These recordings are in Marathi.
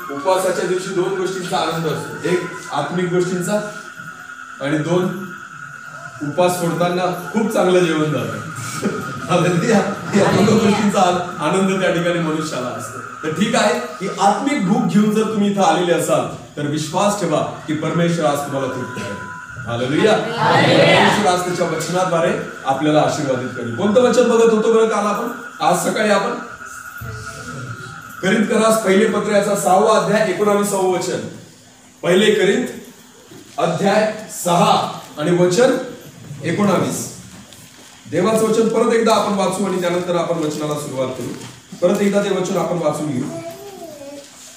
उपवासाच्या दिवशी दोन गोष्टींचा आनंद असतो, एक आत्मिक गोष्टींचा आणि दोन उपवास सोडताना खूप चांगलं जेवण जातं. या दोन गोष्टींचा आनंद त्या ठिकाणी मनुष्याला असतो. तर ठीक आहे की आत्मिक भूक घेऊन जर तुम्ही इथं आलेले असाल तर विश्वास ठेवा की परमेश्वर आज तुम्हाला तृप्त करेल. हालेलुया. परमेश्वर आज त्याच्या वचनाद्वारे आपल्याला आशीर्वादित करेल. कोणतं वचन बघत होतो बरं काल आपण? आज सकाळी आपण करिंथकरास पहिले पत्र याचा 6वा अध्याय 19वे वचन. पहिले करिंथ अध्याय 6 आणि वचन 19. देवाचं वचन परत एकदा आपण वाचू आणि त्यानंतर आपण वचनाला सुरुवात करू. परत एकदा ते वचन आपण वाचून घेऊ.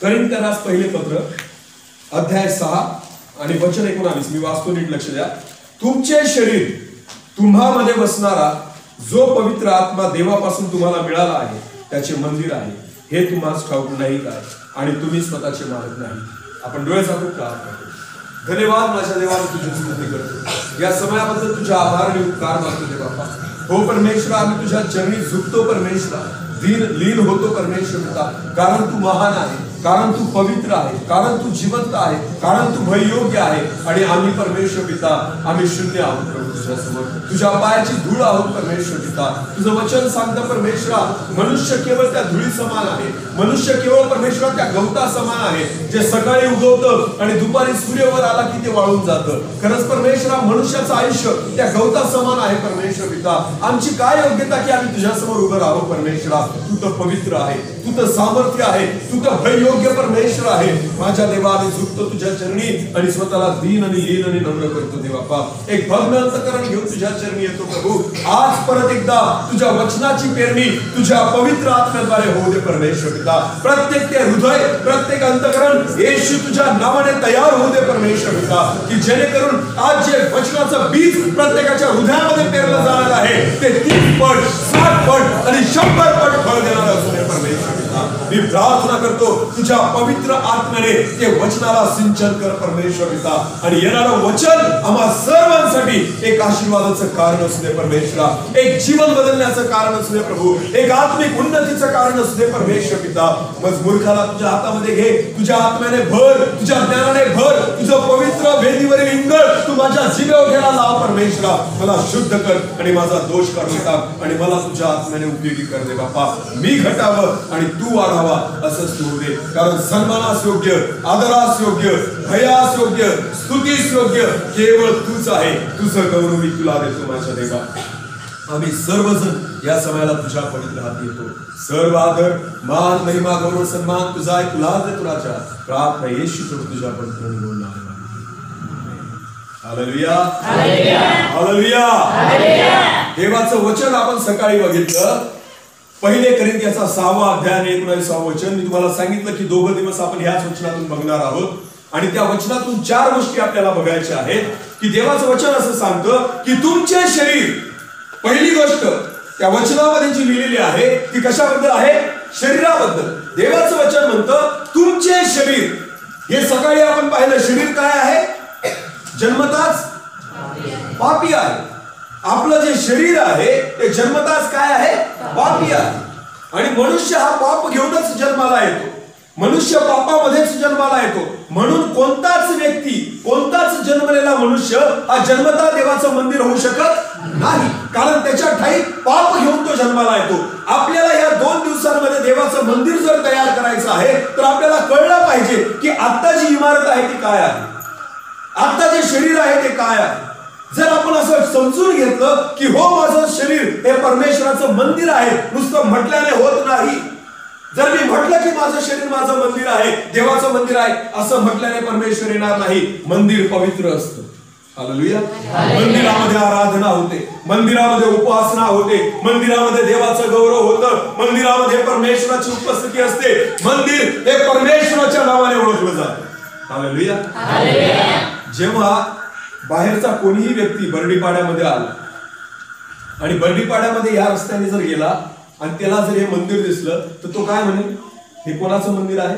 करिंथकरास पहिले पत्र अध्याय 6 आणि वचन 19. मी वाचतो, नीट लक्ष द्या. तुमचे शरीर तुम्हामध्ये बसणारा जो पवित्र आत्मा देवापासून तुम्हाला मिळाला आहे त्याचे मंदिर आहे, हे तुम्हाला ठाऊक नाही काय? आणि तुम्ही स्वतःचे मालक नाही. आपण डोळे झाकून प्रार्थना करू. धन्यवाद माझ्या देवाला, तुझी स्तुती करतो. या समयाबद्दल तुझ्या आभार आणि उपकार मानतो दे बाप्पा. हो परमेश्वरा, आम्ही तुझ्या चरणी झुकतो परमेश्वरा, लीन होतो परमेश्वर पिता. कारण तू महान आहे, कारण तू पवित्र आहे, कारण तू जिवंत आहे, कारण तू भययोग्य आहे. आणि आम्ही परमेश्वर पिता, आम्ही शून्य आहोत प्रभू तुझ्या समोर. तुझ्या पायाची धूळ आहोत परमेश्वर पिता. तुझं वचन सांगतं परमेश्वरा, मनुष्य केवळ त्या धुळी समान आहे. मनुष्य केवळ परमेश्वरा त्या गवता समान आहे, जे सकाळी उगवतं आणि दुपारी सूर्यवर आला की ते वाळून जातं. खरंच परमेश्वरा, मनुष्याचं आयुष्य त्या गवता समान आहे परमेश्वर पिता. आमची काय योग्यता की आम्ही तुझ्या समोर उभं राहावं परमेश्वरा. तू तर पवित्र आहे, तू तर सामर्थ्य आहे, तू तर भययोग्य परमेश्वर आहे. माझ्या देवा, आम्ही झुकतो तुझ्या चरणी आणि स्वतःला दीन आणि लीन आणि नम्र करतो देवाप्पा. एक भग्न अंतःकरण घेऊन तुझ्या चरणी येतो प्रभू. आज परत एकदा तुझ्या वचनाची पेरणी तुझ्या पवित्र आत्म्याद्वारे होऊ दे परमेश्वर पिता. प्रत्येक ते हृदय, प्रत्येक अंतःकरण येशू तुझ्या नावाने तयार होऊ दे परमेश्वर पिता, की जेणेकरून आज जे वचनाचं बीज प्रत्येकाच्या हृदयामध्ये पेरलं जाणार आहे ते 30 पट, 60 पट आणि 100 पट फळ देणार असू दे परमेश्वर पिता. मी प्रार्थना करतो तुझ्या पवित्र आत्म्याने ते वचनाला सिंचन कर परमेश्वर पिता. आणि येणारं वचन आम्हा सर्वांसाठी एक आशीर्वादाचं कारण असू दे परमेश्वरा, एक जीवन बदलण्याचं कारण असू दे प्रभू, एक आत्मिक उन्नतीचं कारण असू दे परमेश्वर पिता. मग मूर्खाला तुझ्या हातामध्ये घे, तुझ्या आत्म्याने भर, तुझ्या ज्ञानाने भर, तुझं पवित्र वेदीवरील इंगळ तू माझ्या जिभेवर घ्यायला लाव परमेश्वरा. मला शुद्ध कर आणि माझा दोष काढून टाक आणि मला तुझ्या आत्म्याने उपयोगी कर दे बाप्पा. मी घटावं आणि तू वाढावा असंच तू दे. कारण सन्मानास योग्य, आदरास योग्य, भयास योग्य, स्तुतीस योग्य केवळ तूच आहे. तुझं गौरव मी तुला देतो माझ्या देवा. आम्ही सर्वजण या समयाला तुझ्या पवित्र हाती येतो. सर्व आदर, मान, महिमा, गौरव, सन्मान तुझा आहे, तुलाच देतो राजा. प्रार्थना येशू प्रभू तुझ्या पवित्र नावाने. Hallelujah, hallelujah, hallelujah. देवाचं वचन आपण सकाळी बघितलं. पहिले करिंथ याचा 6वा अध्याय आणि 19वे वचन. मी तुम्हाला सांगितलं की 2 दिवस आपण ह्याच वचनातून बघणार आहोत. आणि त्या वचनातून 4 गोष्टी आपल्याला बघायच्या आहेत. की देवाचं वचन असं सांगतं की तुमचे शरीर, पहिली गोष्ट त्या वचनामध्ये जी लिहिलेली आहे ती कशाबद्दल आहे? शरीराबद्दल. देवाचं वचन म्हणतं तुमचे शरीर. हे सकाळी आपण पाहिलं, शरीर काय आहे? जन्मताच पापी आहे. आपलं जे शरीर आहे ते जन्मताच काय आहे? पापी आहे. आणि मनुष्य हा पाप घेऊनच जन्माला येतो. मनुष्य पापामध्येच जन्माला येतो. म्हणून कोणताच व्यक्ती, कोणताच जन्मलेला मनुष्य हा जन्मता देवाचं मंदिर होऊ शकत नाही. कारण त्याच्या ठाई पाप घेऊन तो जन्माला येतो. आपल्याला या 2 दिवसांमध्ये देवाचं मंदिर जर तयार करायचं आहे तर आपल्याला कळलं पाहिजे की आता जी इमारत आहे ती काय आहे, आता जे शरीर आहे ते काय आहे. जर आपण असं समजून घेतलं की हो माझं शरीर हे परमेश्वराचं मंदिर आहे, नुसतं म्हटल्याने होत नाही. जर मी म्हटलं की माझं शरीर माझं मंदिर आहे, देवाचं मंदिर आहे, असं म्हटल्याने परमेश्वर येणार नाही. मंदिर पवित्र असतं. हालेलुया. मंदिरामध्ये आराधना होते, मंदिरामध्ये उपासना होते, मंदिरामध्ये देवाचं गौरव होतं, मंदिरामध्ये परमेश्वराची उपस्थिती असते. मंदिर हे परमेश्वराच्या नावाने ओळखलं जातं. हालेलुया. जेव्हा बाहेरचा कोणीही व्यक्ती बर्डीपाड्यामध्ये आला आणि बर्डीपाड्यामध्ये या रस्त्याने जर गेला आणि त्याला जर हे मंदिर दिसलं तर तो काय म्हणेल? हे कोणाचं मंदिर आहे?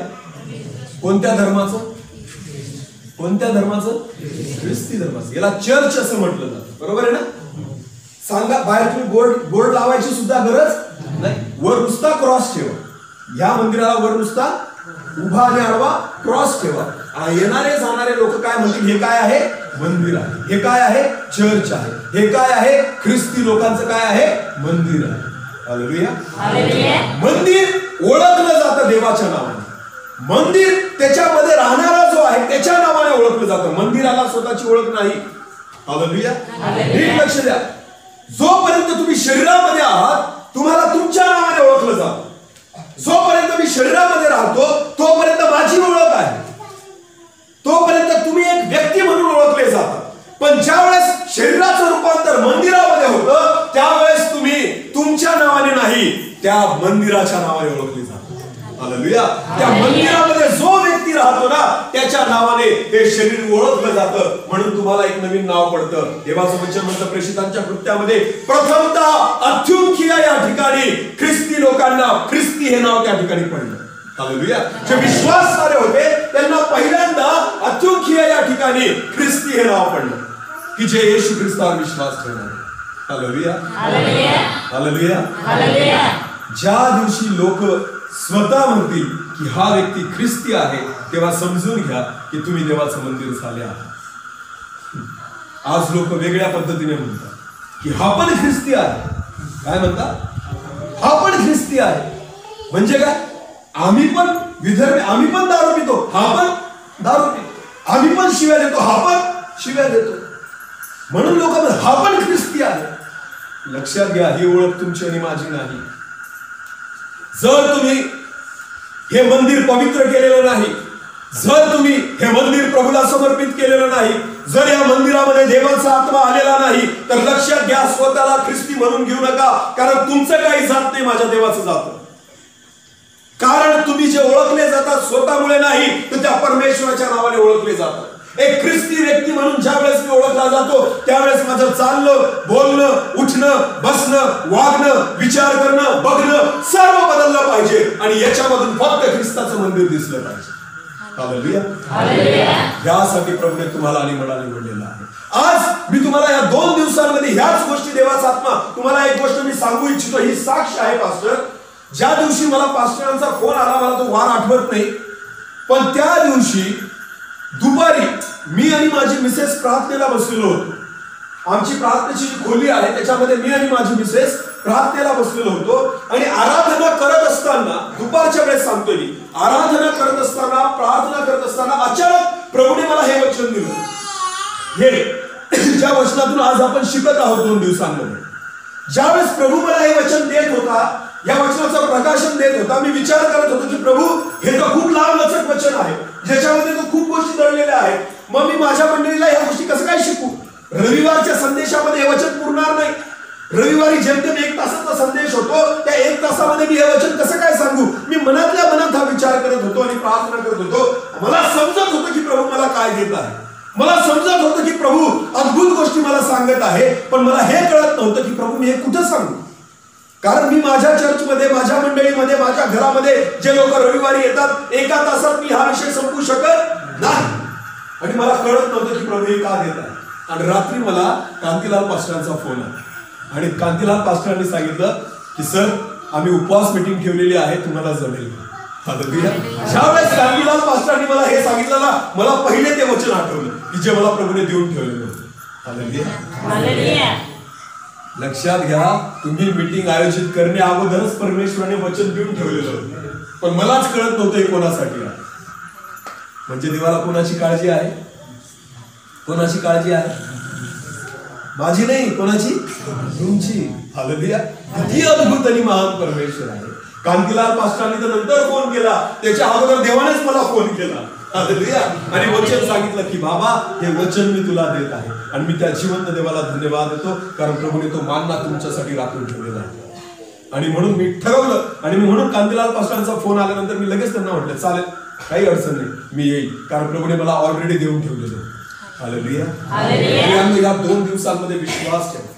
कोणत्या धर्माचं? कोणत्या धर्माचं? ख्रिस्ती धर्माचं. याला चर्च असं म्हटलं जातं. बरोबर आहे ना? सांगा, बाहेर तुम्ही बोर्ड लावायची सुद्धा गरज नाही. वर नुसता क्रॉस ठेवा. या मंदिराला वर नुसता उभा आणि आडवा क्रॉस ठेवा. येणारे जाणारे लोक काय म्हणतील, हे काय आहे, मंदिर आहे. हे काय आहे, चर्च आहे. हे काय आहे, ख्रिस्ती लोकांचं काय आहे, मंदिर आहे. हालेलुया. मंदिर ओळखलं जातं देवाच्या नावाने. मंदिर त्याच्यामध्ये राहणारा जो आहे त्याच्या नावाने ओळखलं जातं. मंदिराला स्वतःची ओळख नाही. हालेलुया. नीट लक्ष द्या. जोपर्यंत तुम्ही शरीरामध्ये आहात तुम्हाला तुमच्या नावाने ओळखलं जातं. जोपर्यंत मी शरीरामध्ये राहतो तोपर्यंत माझी ओळख आहे. तोपर्यंत तुम्ही एक व्यक्ती म्हणून ओळखले जातात. पण ज्यावेळेस शरीराचं रूपांतर मंदिरामध्ये होतं त्यावेळेस तुम्ही तुमच्या नावाने नाही त्या मंदिराच्या नावाने ओळखले जातात. हालेलुया. त्या मंदिरामध्ये जो व्यक्ती राहतो ना त्याच्या नावाने हे शरीर ओळखलं जातं. म्हणून तुम्हाला एक नवीन नाव पडतं. देवाचं वचन म्हणतं प्रेषितांच्या कृत्यामध्ये प्रथमतः अंत्योखिया या ठिकाणी ख्रिस्ती लोकांना ख्रिस्ती हे नाव त्या ठिकाणी पडलं. हालेलुया. जे विश्वासणारे होते त्यांना पहिल्यांदा अंत्योखिया या ठिकाणी ख्रिस्ती हे नाव पडलं की जे येशू ख्रिस्तावर विश्वास ठेवणार. हालेलुया. हालेलुया. हालेलुया. ज्या दिवशी लोक स्वतः म्हणतील की हा व्यक्ती ख्रिस्ती आहे तेव्हा समजून घ्या की तुम्ही देवाचं मंदिर झाले आहात. आज लोक वेगळ्या पद्धतीने म्हणतात की हा पण ख्रिस्ती आहे. काय म्हणतात, हा पण ख्रिस्ती आहे. म्हणजे काय, आम्ही पण विधर्मी, आम्ही पण दारू पितो, हा पण दारू पितो, आम्ही पण शिव्या देतो, हा पण शिव्या देतो. म्हणून लोक म्हणतात हा पण ख्रिस्ती आहे. लक्षात घ्या, ही ओळख तुमची आणि माझी नाही. जर तुम्ही हे मंदिर पवित्र केलेलं नाही, जर तुम्ही हे मंदिर प्रभूला समर्पित केलेलं नाही, जर या मंदिरामध्ये देवाचा आत्मा आलेला नाही तर लक्षात घ्या, स्वतःला ख्रिस्ती म्हणून घेऊ नका. कारण तुमचं काही जात नाही, माझ्या देवाचं जातं. कारण तुम्ही जे ओळखले जातात स्वतःमुळे नाही तर त्या परमेश्वराच्या नावाने ओळखले जातात. एक ख्रिस्ती व्यक्ती म्हणून ज्या वेळेस मी ओळखला जातो त्यावेळेस माझं चालणं, बोलणं, उठणं, बसणं, वागणं, विचार करणं, बघणं सर्व बदललं पाहिजे आणि याच्यामधून फक्त ख्रिस्ताचं मंदिर दिसलं पाहिजे. हालेलुया. यासाठी प्रभूने तुम्हाला आणि मला निवडलेलं आहे. आज मी तुम्हाला या 2 दिवसांमध्ये ह्याच गोष्टी देवाचा आत्मा तुम्हाला एक गोष्ट मी सांगू इच्छितो. ही साक्ष आहे पास्टर. ज्या दिवशी मला पास्टरांचा फोन आला, मला तो वार आठवत नाही, पण त्या दिवशी दुपारी मी आणि माझी मिसेस प्रार्थनेला बसलेलो होतो. आमची प्रार्थनेची खोली आहे त्याच्यामध्ये मी आणि माझी मिसेस प्रार्थनेला बसलेलो होतो आणि आराधना करत असताना, दुपारच्या वेळेस सांगतोय मी, आराधना करत असताना, प्रार्थना करत असताना अचानक प्रभूने मला हे वचन दिलं. हे ज्या वचनातून आज आपण शिकत आहोत 2 दिवसांमध्ये. ज्यावेळेस प्रभू मला हे वचन देत होता, या वचनाचं प्रकाशन देत होता, मी विचार करत होतो की प्रभू हे तर खूप लांब लचक वचन आहे, ज्याच्यामध्ये तो खूप गोष्टी दडलेल्या आहेत. मग मी माझ्या मंडळीला ह्या गोष्टी कसं काय शिकू? रविवारच्या संदेशामध्ये हे वचन पुरणार नाही. रविवारी जेमतेम 1 तासाचा संदेश होतो, त्या 1 तासामध्ये मी हे वचन कसं काय सांगू? मी मनातल्या मनात हा विचार करत होतो आणि प्रार्थना करत होतो. मला समजत होतं की प्रभू मला काय देत आहे, मला समजत होतं की प्रभू अद्भुत गोष्टी मला सांगत आहे, पण मला हे कळत नव्हतं की प्रभू मी हे कुठं सांगू. कारण मी माझ्या चर्चमध्ये, माझ्या मंडळीमध्ये, माझ्या घरामध्ये जे लोक रविवारी येतात 1 तासात मी हा विषय संपवू शकत नाही आणि मला कळत नव्हतं की प्रभू हे का देत आहे. आणि रात्री मला कांतीलाल पास्टरांचा फोन आला आणि कांतीलाल पास्टरांनी सांगितलं की सर आम्ही उपवास मीटिंग ठेवलेली आहे, तुम्हाला जमेल का? ज्यावेळेस कांतीलाल पास्टरांनी मला हे सांगितलं ना, मला पहिले ते वचन आठवलं की जे मला प्रभूने देऊन ठेवलेलं होतं. हालेलुया. लक्षात घ्या, तुम्ही मीटिंग आयोजित करणे अगोदरच परमेश्वराने वचन देऊन ठेवलेलं होतं, पण मलाच कळत नव्हतं हे कोणासाठी आहे. म्हणजे देवाला कोणाची काळजी आहे? कोणाची काळजी आहे? माझी नाही, कोणाची? तुमची. हालेलुया. किती अद्भुत आणि महान परमेश्वर आहे. कांतीलाल पास्टरांनी तर नंतर फोन केला, त्याच्या अगोदर देवानेच मला फोन केला. हालेलुया. आणि वचन सांगितलं की बाबा हे वचन मी तुला देत आहे आणि मी त्या जिवंत देवाला धन्यवाद देतो, कारण प्रभूने तो मानना तुमच्यासाठी राखून ठेवलेला आहे. आणि म्हणून मी ठरवलं आणि मी म्हणून कांतीलाल पास्टरांचा फोन आल्यानंतर मी लगेच त्यांना म्हटलं चालेल, काही अडचण नाही, मी येईल, कारण प्रभूने मला ऑलरेडी देऊन ठेवलेलं. हालेलुया. या 2 दिवसांमध्ये विश्वास ठेवा.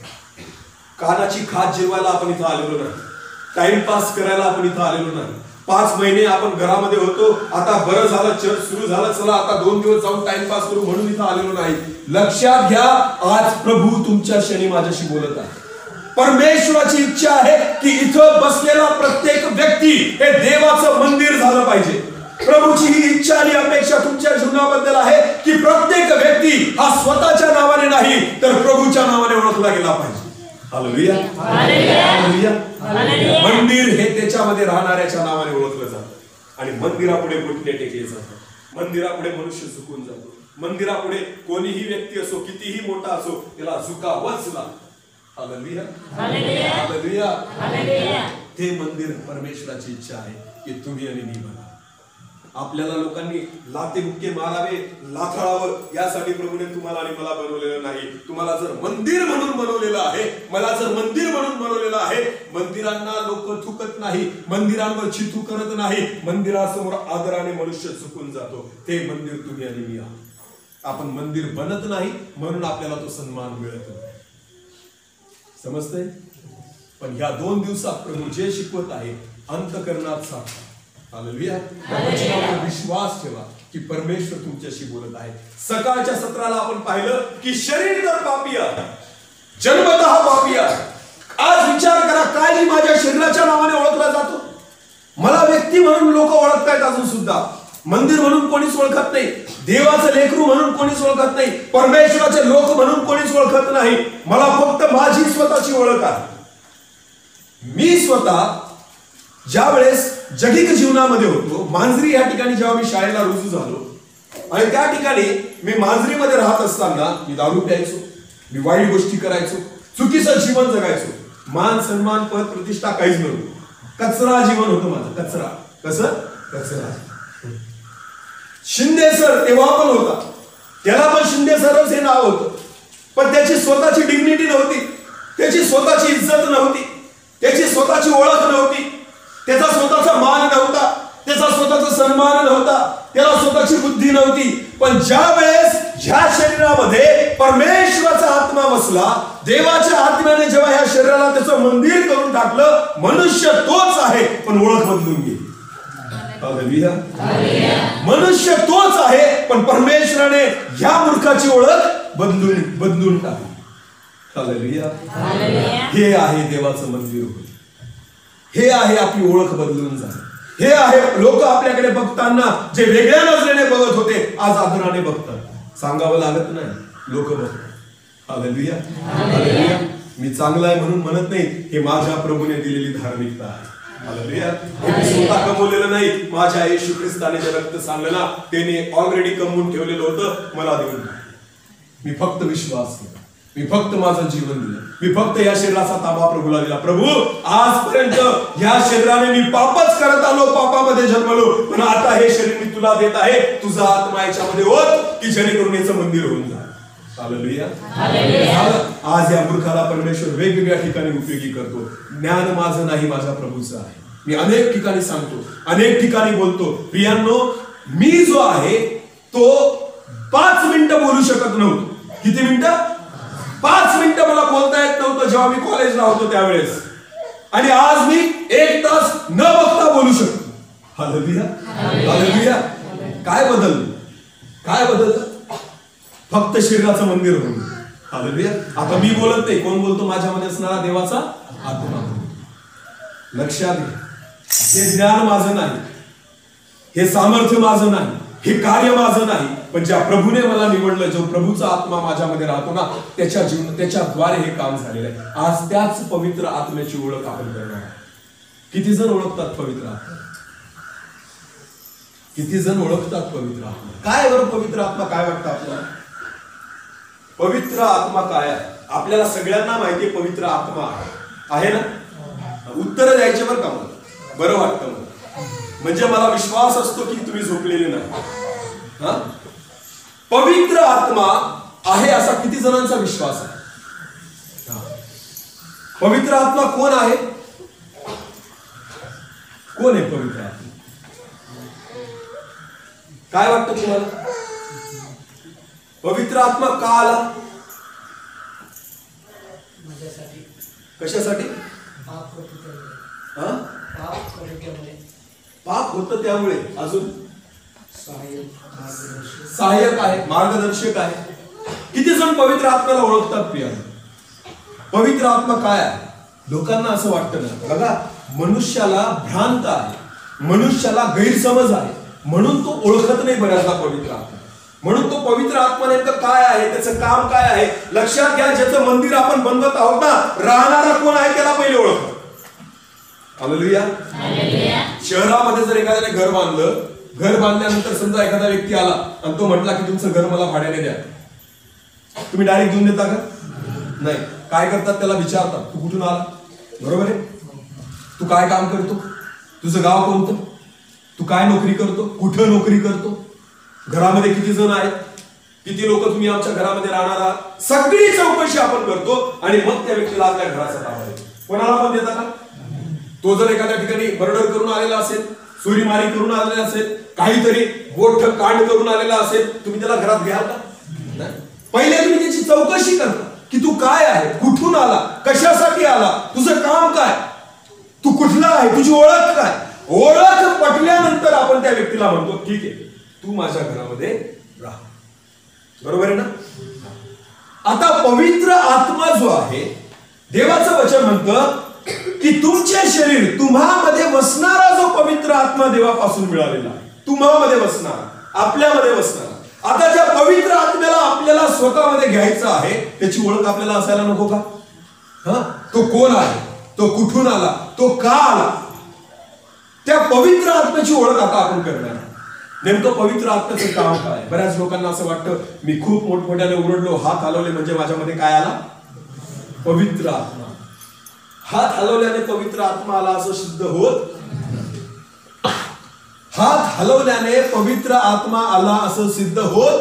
कानाची खात जेवायला आपण इथं आलेलो नाही, टाइमपास करायला आपण इथं आलेलो नाही. 5 महिने आपण घरामध्ये होतो, आता बरं झालं चर्च सुरू झालं, चला आता 2 दिवस जाऊन टाइमपास करू म्हणून इथं आलेलो नाही. लक्षात घ्या, आज प्रभू तुमच्याशी आणि माझ्याशी बोलत आहे. परमेश्वराची इच्छा आहे की इथं बसलेला प्रत्येक व्यक्ती हे देवाचं मंदिर झालं पाहिजे. प्रभूची ही इच्छा आणि अपेक्षा तुमच्या जीवनाबद्दल आहे की प्रत्येक व्यक्ती हा स्वतःच्या नावाने नाही तर प्रभूच्या नावाने ओळखला गेला पाहिजे. Hallelujah, hallelujah. मंदिर हे त्याच्यामध्ये राहणाऱ्याच्या नावाने ओळखलं जातं आणि मंदिरापुढे घुटणे टेकले जातात. मंदिरापुढे मनुष्य झुकून जातो. मंदिरापुढे कोणीही व्यक्ती असो, कितीही मोठा असो, त्याला झुकावंच लागतं. Hallelujah, hallelujah, hallelujah. ते मंदिर परमेश्वराची इच्छा आहे की तुम्ही आणि मी बघा. आपल्याला लोकांनी लाते बुक्के मारावे, लाथाळावं यासाठी प्रभूने तुम्हाला आणि मला बनवलेलं नाही. तुम्हाला जर मंदिर म्हणून बनवलेलं आहे, मला जर मंदिर म्हणून बनवलेलं आहे, मंदिरांना लोक थुकत नाही, मंदिरांवर चिथू करत नाही, मंदिरासमोर आदराने मनुष्य झुकून जातो. ते मंदिर तुम्ही आणि मी आहोत. आपण मंदिर बनत नाही म्हणून आपल्याला तो सन्मान मिळत नाही. समजतंय? पण ह्या 2 दिवसात प्रभू जे शिकवत आहे अंतःकरणात साठवा. हालेलुया. वचनावर विश्वास ठेवा की परमेश्वर तुमच्याशी बोलत आहे. सकाळच्या सत्राला आपण पाहिलं की शरीर तर पापी आहे, जन्मतः पापी आहे. आज विचार करा, काय मी माझ्या शरीराच्या नावाने ओळखला जातो? मला व्यक्ती म्हणून लोक ओळखतायत अजून सुद्धा. मंदिर म्हणून कोणीच ओळखत नाही, देवाचं लेकरू म्हणून कोणीच ओळखत नाही, परमेश्वराचे लोक म्हणून कोणीच ओळखत नाही. मला फक्त माझी स्वतःची ओळख आहे. मी स्वतः ज्या वेळेस जगिक जीवनामध्ये होतो, मांजरी या ठिकाणी जेव्हा मी शाळेला रुजू झालो आणि त्या ठिकाणी मी मांजरीमध्ये राहत असताना मी दारू प्यायचो, मी वाईट गोष्टी करायचो, चुकीचं जीवन जगायचो. मान सन्मान पद प्रतिष्ठा काहीच नव्हतं. कचरा जीवन होतं माझं. कचरा. कसं? कचरा. शिंदे सर तेव्हा पण होता, त्याला पण शिंदे सरच हे नाव होतं, पण त्याची स्वतःची डिग्निटी नव्हती, त्याची स्वतःची इज्जत नव्हती, त्याची स्वतःची ओळख नव्हती, त्याचा स्वतःचा मान नव्हता, त्याचा स्वतःचा सन्मान नव्हता, त्याला स्वतःची बुद्धी नव्हती. पण ज्या वेळेस ह्या शरीरामध्ये परमेश्वराचा आत्मा बसला, देवाच्या आत्म्याने जेव्हा ह्या शरीराला त्याचं मंदिर करून टाकलं, मनुष्य तोच आहे पण ओळख बदलून गेली. हालेलुया. मनुष्य तोच आहे पण परमेश्वराने ह्या मूर्खाची ओळख बदलून टाकली. हालेलुया. हे आहे देवाचं मंदिर. हे आहे आपली ओळख बदलून जाणे. हे आहे लोक आपल्याकडे बघताना जे वेगळ्या नजरेने बघत होते आज आदराने बघतात. सांगावं लागत नाही, लोक बघतात. Hallelujah, hallelujah. मी चांगला आहे म्हणून म्हणत नाही, हे माझ्या प्रभूने दिलेली धार्मिकता आहे. हालेलुया. हे मी स्वतः कमवलेलं नाही, माझ्या येशू ख्रिस्ताने जे रक्त सांगलं ना, त्याने ऑलरेडी कमवून ठेवलेलं होतं, मला देऊन. मी फक्त विश्वास केला, मी फक्त माझं जीवन दिलं, मी फक्त या शरीराचा ताबा प्रभूला दिला. प्रभू, आजपर्यंत या शरीराने मी पापच करत आलो, पापामध्ये जन्मलो, पण आता हे शरीर मी तुला देत आहे. तुझा आत्मा याच्यामध्ये होत की जेणेकरून याचं मंदिर होऊन जाईल. हालेलुया. आज या मूर्खाला परमेश्वर वेगवेगळ्या ठिकाणी उपयोगी करतो. ज्ञान माझं नाही, माझ्या प्रभूचं आहे. मी अनेक ठिकाणी सांगतो, अनेक ठिकाणी बोलतो. प्रियांनो, मी जो आहे तो 5 मिनिटं बोलू शकत नव्हतो. किती मिनिटं? 5 मिनिटं मला बोलता येत नव्हतं जेव्हा मी कॉलेजला होतो त्यावेळेस. आणि आज मी 1 तास न बघता बोलू शकतो. Hallelujah, hallelujah. काय बदललं? काय बदललं? फक्त शरीराचं मंदिर होऊन. हालेलुया. आता मी बोलत नाही, कोण बोलतो? माझ्यामध्ये असणारा देवाचा आत्मा. लक्षात घ्या, हे ज्ञान माझं नाही, हे सामर्थ्य माझं नाही, हे कार्य माझं नाही, पण ज्या प्रभूने मला निवडलं, जो प्रभूचा आत्मा माझ्यामध्ये राहतो ना, त्याच्याद्वारे हे काम झालेलं आहे. आज त्याच पवित्र आत्म्याची ओळख आपण करणार आहे. किती जण ओळखतात पवित्र आत्मा? किती जण ओळखतात पवित्र आत्मा? काय बरं पवित्र आत्मा काय वाटतं आपल्याला? पवित्र आत्मा काय आहे? आपल्याला सगळ्यांना माहितीये पवित्र आत्मा आहे ना. उत्तर द्यायचे बरं का, मला बरं वाटतं. मला म्हणजे मला विश्वास असतो की तुम्ही झोपलेले नाही. पवित्र आत्मा आहे असा किती जणांचा विश्वास आहे? पवित्र आत्मा कोण आहे? कोण आहे पवित्र आत्मा? काय वाटतं तुम्हाला? पवित्र आत्मा का आला? कशासाठी? पाप होतं त्यामुळे. अजून सहाय्यक आहे, मार्गदर्शक आहे. किती जण पवित्र आत्म्याला ओळखतात? प्रिया, पवित्र आत्मा काय आहे? लोकांना असं वाटतं ना, बघा, मनुष्याला भ्रांत आहे, मनुष्याला गैरसमज आहे म्हणून तो ओळखत नाही बऱ्याचदा पवित्र आत्मा. म्हणून तो पवित्र आत्मा नेमकं काय आहे, त्याचं काम काय आहे. लक्षात घ्या, ज्याचं मंदिर आपण बनवत आहोत ना, राहणारा कोण आहे त्याला पहिले ओळखतो. हालेलुया. शहरामध्ये जर एखाद्याने घर बांधलं, घर बांधल्यानंतर समजा एखादा व्यक्ती आला आणि तो म्हटला की तुमचं घर मला भाड्याने द्या, तुम्ही डायरेक्ट देऊन देता का? नाही. काय करतात, त्याला विचारतात तू कुठून आला, बरोबर आहे, तू काय काम करतो, तुझं गाव कोणतं, तू काय नोकरी करतो, कुठं नोकरी करतो, घरामध्ये किती जण आहेत, किती लोक तुम्ही आमच्या घरामध्ये राहणार आहात, सगळी चौकशी आपण करतो आणि मग त्या व्यक्तीला आपल्या घराचा ताबा देतो. कोणाला पण देता का? तो जर एखाद्या ठिकाणी मर्डर करून आलेला असेल, चोरीमारी करून आलेला असेल, काहीतरी मोठं कांड करून आलेला असेल, तुम्ही त्याला घरात घ्याल का? नाही. पहिले तुम्ही त्याची चौकशी करता की तू काय आहे, कुठून आला, कशासाठी आला, तुझं काम काय, तू कुठला आहे, तुझी ओळख काय. ओळख पटल्यानंतर आपण त्या व्यक्तीला म्हणतो ठीक आहे, तू माझ्या घरामध्ये राहा. बरोबर आहे ना? आता पवित्र आत्मा जो आहे, देवाचं वचन म्हणतं की तुमचे शरीर, तुम्हामध्ये वसणारा जो पवित्र आत्मा देवापासून मिळालेला आहे, तुम्हामध्ये वसणारा, आपल्यामध्ये वसणारा. आता ज्या पवित्र आत्म्याला आपल्याला स्वतःमध्ये घ्यायचं आहे, त्याची ओळख आपल्याला असायला नको का? तो कोण आहे, तो कुठून आला, तो का आला, त्या पवित्र आत्म्याची ओळख आता आपण करणार. नेमकं पवित्र आत्म्याचं काम काय? बऱ्याच लोकांना असं वाटतं मी खूप मोठमोठ्याने ओरडलो, हात हलवले म्हणजे माझ्यामध्ये काय आला, पवित्र आत्मा. हात हलवल्याने पवित्र आत्मा आला असं सिद्ध होत. हात हलवल्याने पवित्र आत्मा आला असं सिद्ध होत.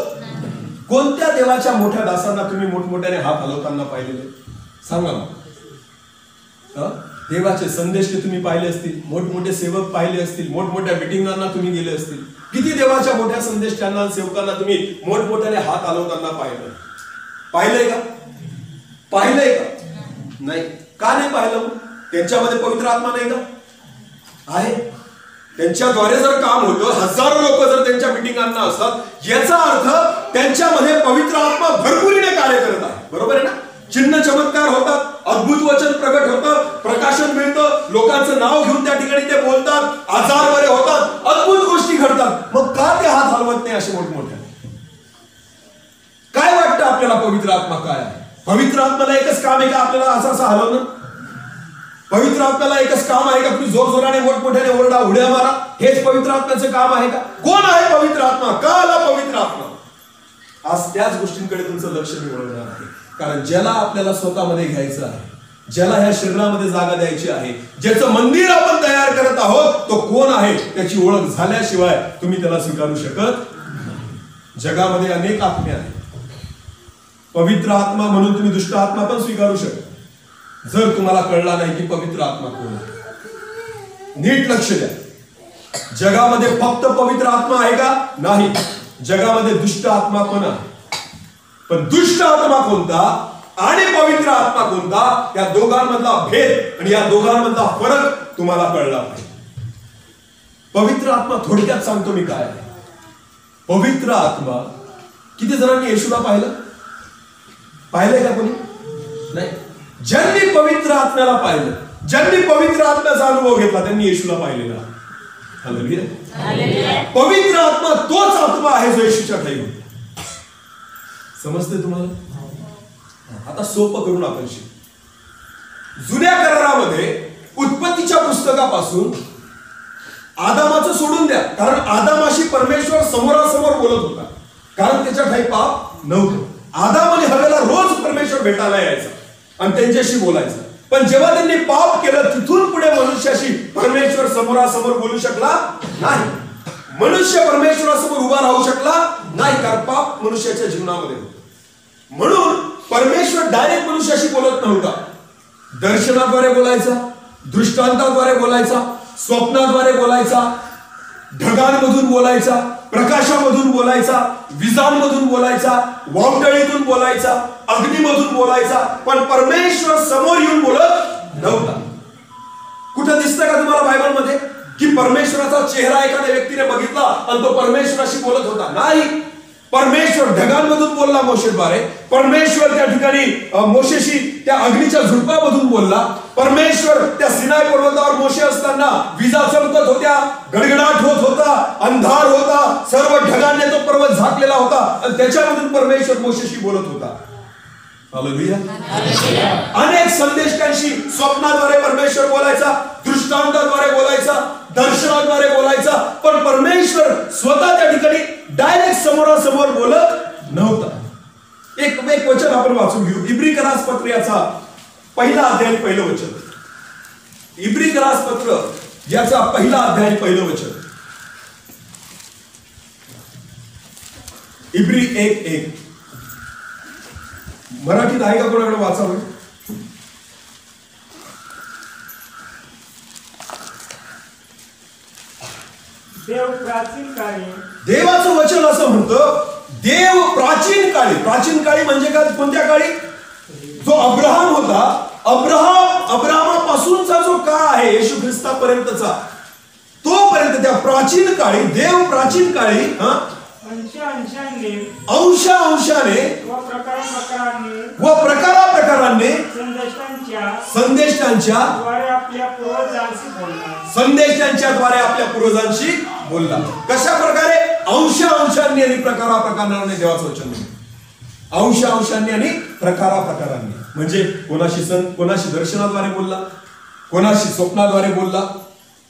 कोणत्या देवाच्या मोठ्या दासांना तुम्ही मोठमोठ्याने हात हलवताना पाहिलेले सांगा ना. देवाचे संदेश तुम्ही पाहिले असतील, मोठमोठे सेवक पाहिले असतील, मोठमोठ्या मिटिंगांना तुम्ही गेले असतील. किती देवाच्या मोठ्या संदेश त्यांना सेवकांना तुम्ही मोठमोठ्याने हात हलवताना पाहिलं? पाहिलंय का? पाहिलंय का? नाही. का नाही पाहिलं? त्यांच्यामध्ये पवित्र आत्मा नाही का? आहे. त्यांच्याद्वारे जर काम होतं, हजारो लोक जर त्यांच्या मिटिंगांना असतात, याचा अर्थ त्यांच्यामध्ये पवित्र आत्मा भरपुरीने कार्य करत आहे. बरोबर आहे ना? चिन्ह चमत्कार होतात, अद्भुत वचन प्रगट होतं, प्रकाशन मिळतं, लोकांचं नाव घेऊन त्या ठिकाणी ते बोलतात, आजार बरे होतात, अद्भुत गोष्टी घडतात. मग का ते हात हलवत नाही असे मोठमोठे? काय वाटतं आपल्याला पवित्र आत्मा काय आहे? पवित्र आत्म्याला एकच काम आहे का आपल्याला असं हलवणं? पवित्र आत्म्याला एकच काम आहे का तुम्ही जोर जोराने मोठमोठ्याने ओरडा, उड्या मारा, हेच पवित्र आत्म्याचं काम आहे का? कोण आहे पवित्र आत्मा? का आला पवित्र आत्मा? आज त्याच गोष्टींकडे तुमचं लक्ष मी वळवणार आहे. कारण ज्याला आपल्याला स्वतःमध्ये घ्यायचं आहे, ज्याला ह्या शरीरामध्ये जागा द्यायची आहे, ज्याचं मंदिर आपण तयार करत आहोत, तो कोण आहे त्याची ओळख झाल्याशिवाय तुम्ही त्याला स्वीकारू शकत. जगामध्ये अनेक आत्मे आहेत. पवित्र आत्मा म्हणून तुम्ही दुष्ट आत्मा पण स्वीकारू शकता जर तुम्हाला कळला नाही की पवित्र आत्मा कोण आहे. नीट लक्ष द्या. जगामध्ये फक्त पवित्र आत्मा आहे का? नाही. जगामध्ये दुष्ट आत्मा पण आहे. पण दुष्ट आत्मा कोणता आणि पवित्र आत्मा कोणता, या दोघांमधला भेद आणि या दोघांमधला फरक तुम्हाला कळला पाहिजे. पवित्र आत्मा थोडक्यात सांगतो मी काय आहे. पवित्र आत्मा, किती जणांनी येशूला पाहिलं? पाहिलंय का कोणी? नाही. ज्यांनी पवित्र आत्म्याला पाहिलं, ज्यांनी पवित्र आत्म्याचा अनुभव घेतला, त्यांनी येशूला पाहिलेला. हालेलुया. पवित्र आत्मा तोच आत्मा आहे जो येशूच्या ठाई होता. समजते तुम्हाला? आता सोपं करून आपण शिकू. जुन्या करारामध्ये उत्पत्तीच्या पुस्तकापासून आदामाचं सोडून द्या, कारण आदामाशी परमेश्वर समोरासमोर बोलत होता, कारण त्याच्या ठाई पाप नव्हतं. आदाम आणि हव्याला रोज परमेश्वर भेटायला यायचा आणि त्यांच्याशी बोलायचं. पण जेव्हा त्यांनी पाप केलं, तिथून पुढे मनुष्याशी परमेश्वर समोरासमोर बोलू शकला नाही. मनुष्य परमेश्वरासमोर उभा राहू शकला नाही, कारण पाप मनुष्याच्या जीवनामध्ये होतं. म्हणून परमेश्वर डायरेक्ट मनुष्याशी बोलत नव्हता. दर्शनाद्वारे बोलायचा, दृष्टांताद्वारे बोलायचा, स्वप्नाद्वारे बोलायचा, ढगांमधून बोलायचा, प्रकाशामधून बोलायचा, विजांमधून बोलायचा, वावटळीतून बोलायचा, अग्नीमधून बोलायचा, पण परमेश्वर समोर येऊन बोलत नव्हता. कुठं दिसतं का तुम्हाला बायबलमध्ये की परमेश्वराचा चेहरा एखाद्या व्यक्तीने बघितला आणि तो परमेश्वराशी बोलत होता? नाही. परमेश्वर ढगांमधून बोलला मोशेद्वारे, परमेश्वर त्या ठिकाणी मोशेशी त्या अग्नीच्या झुडपामधून बोलला, परमेश्वर त्या सिनाई पर्वतावर मोशे असताना विजा चमकत होत्या, गडगडाट होत होता, अंधार होता, सर्व ढगांनी तो पर्वत झाकलेला होता आणि त्याच्यामधून परमेश्वर मोशेशी बोलत होता. हालेलुया. अनेक संदेशकांशी स्वप्नाद्वारे परमेश्वर बोलायचा, दृष्टांताद्वारे बोलायचा, दर्शनाद्वारे बोलायचा, पण परमेश्वर स्वतः त्या ठिकाणी डायरेक्ट समोरासमोर बोलत नव्हता. एक वचन आपण वाचून घेऊ. इब्रिकरास पत्र याचा पहिला अध्याय पहिलं वचन. इब्रिकरास पत्र याचा पहिला अध्याय पहिलं वचन. इब्री 1:1. मराठीत आहे का कोणाकडे? वाचावं. देव प्राचीन काळी, देवाचं वचन असं म्हणतं, देव प्राचीन काळी. प्राचीन काळी म्हणजे काय? कोणत्या काळी? जो अब्राहम होता, अब्राहमापासूनचा जो काळ आहे येशू ख्रिस्तापर्यंतचा, तोपर्यंत त्या प्राचीन काळी, देव प्राचीन काळी अंशाने व प्रकाराप्रकाराने संदेष्टांच्या द्वारे आपल्या पूर्वजांशी बोलला. कशा प्रकारे? अंशांनी आणि प्रकाराप्रकाराने देवाचं वचन. अंशांनी आणि प्रकाराप्रकाराने म्हणजे कोणाशी दर्शनाद्वारे बोलला, कोणाशी स्वप्नाद्वारे बोलला,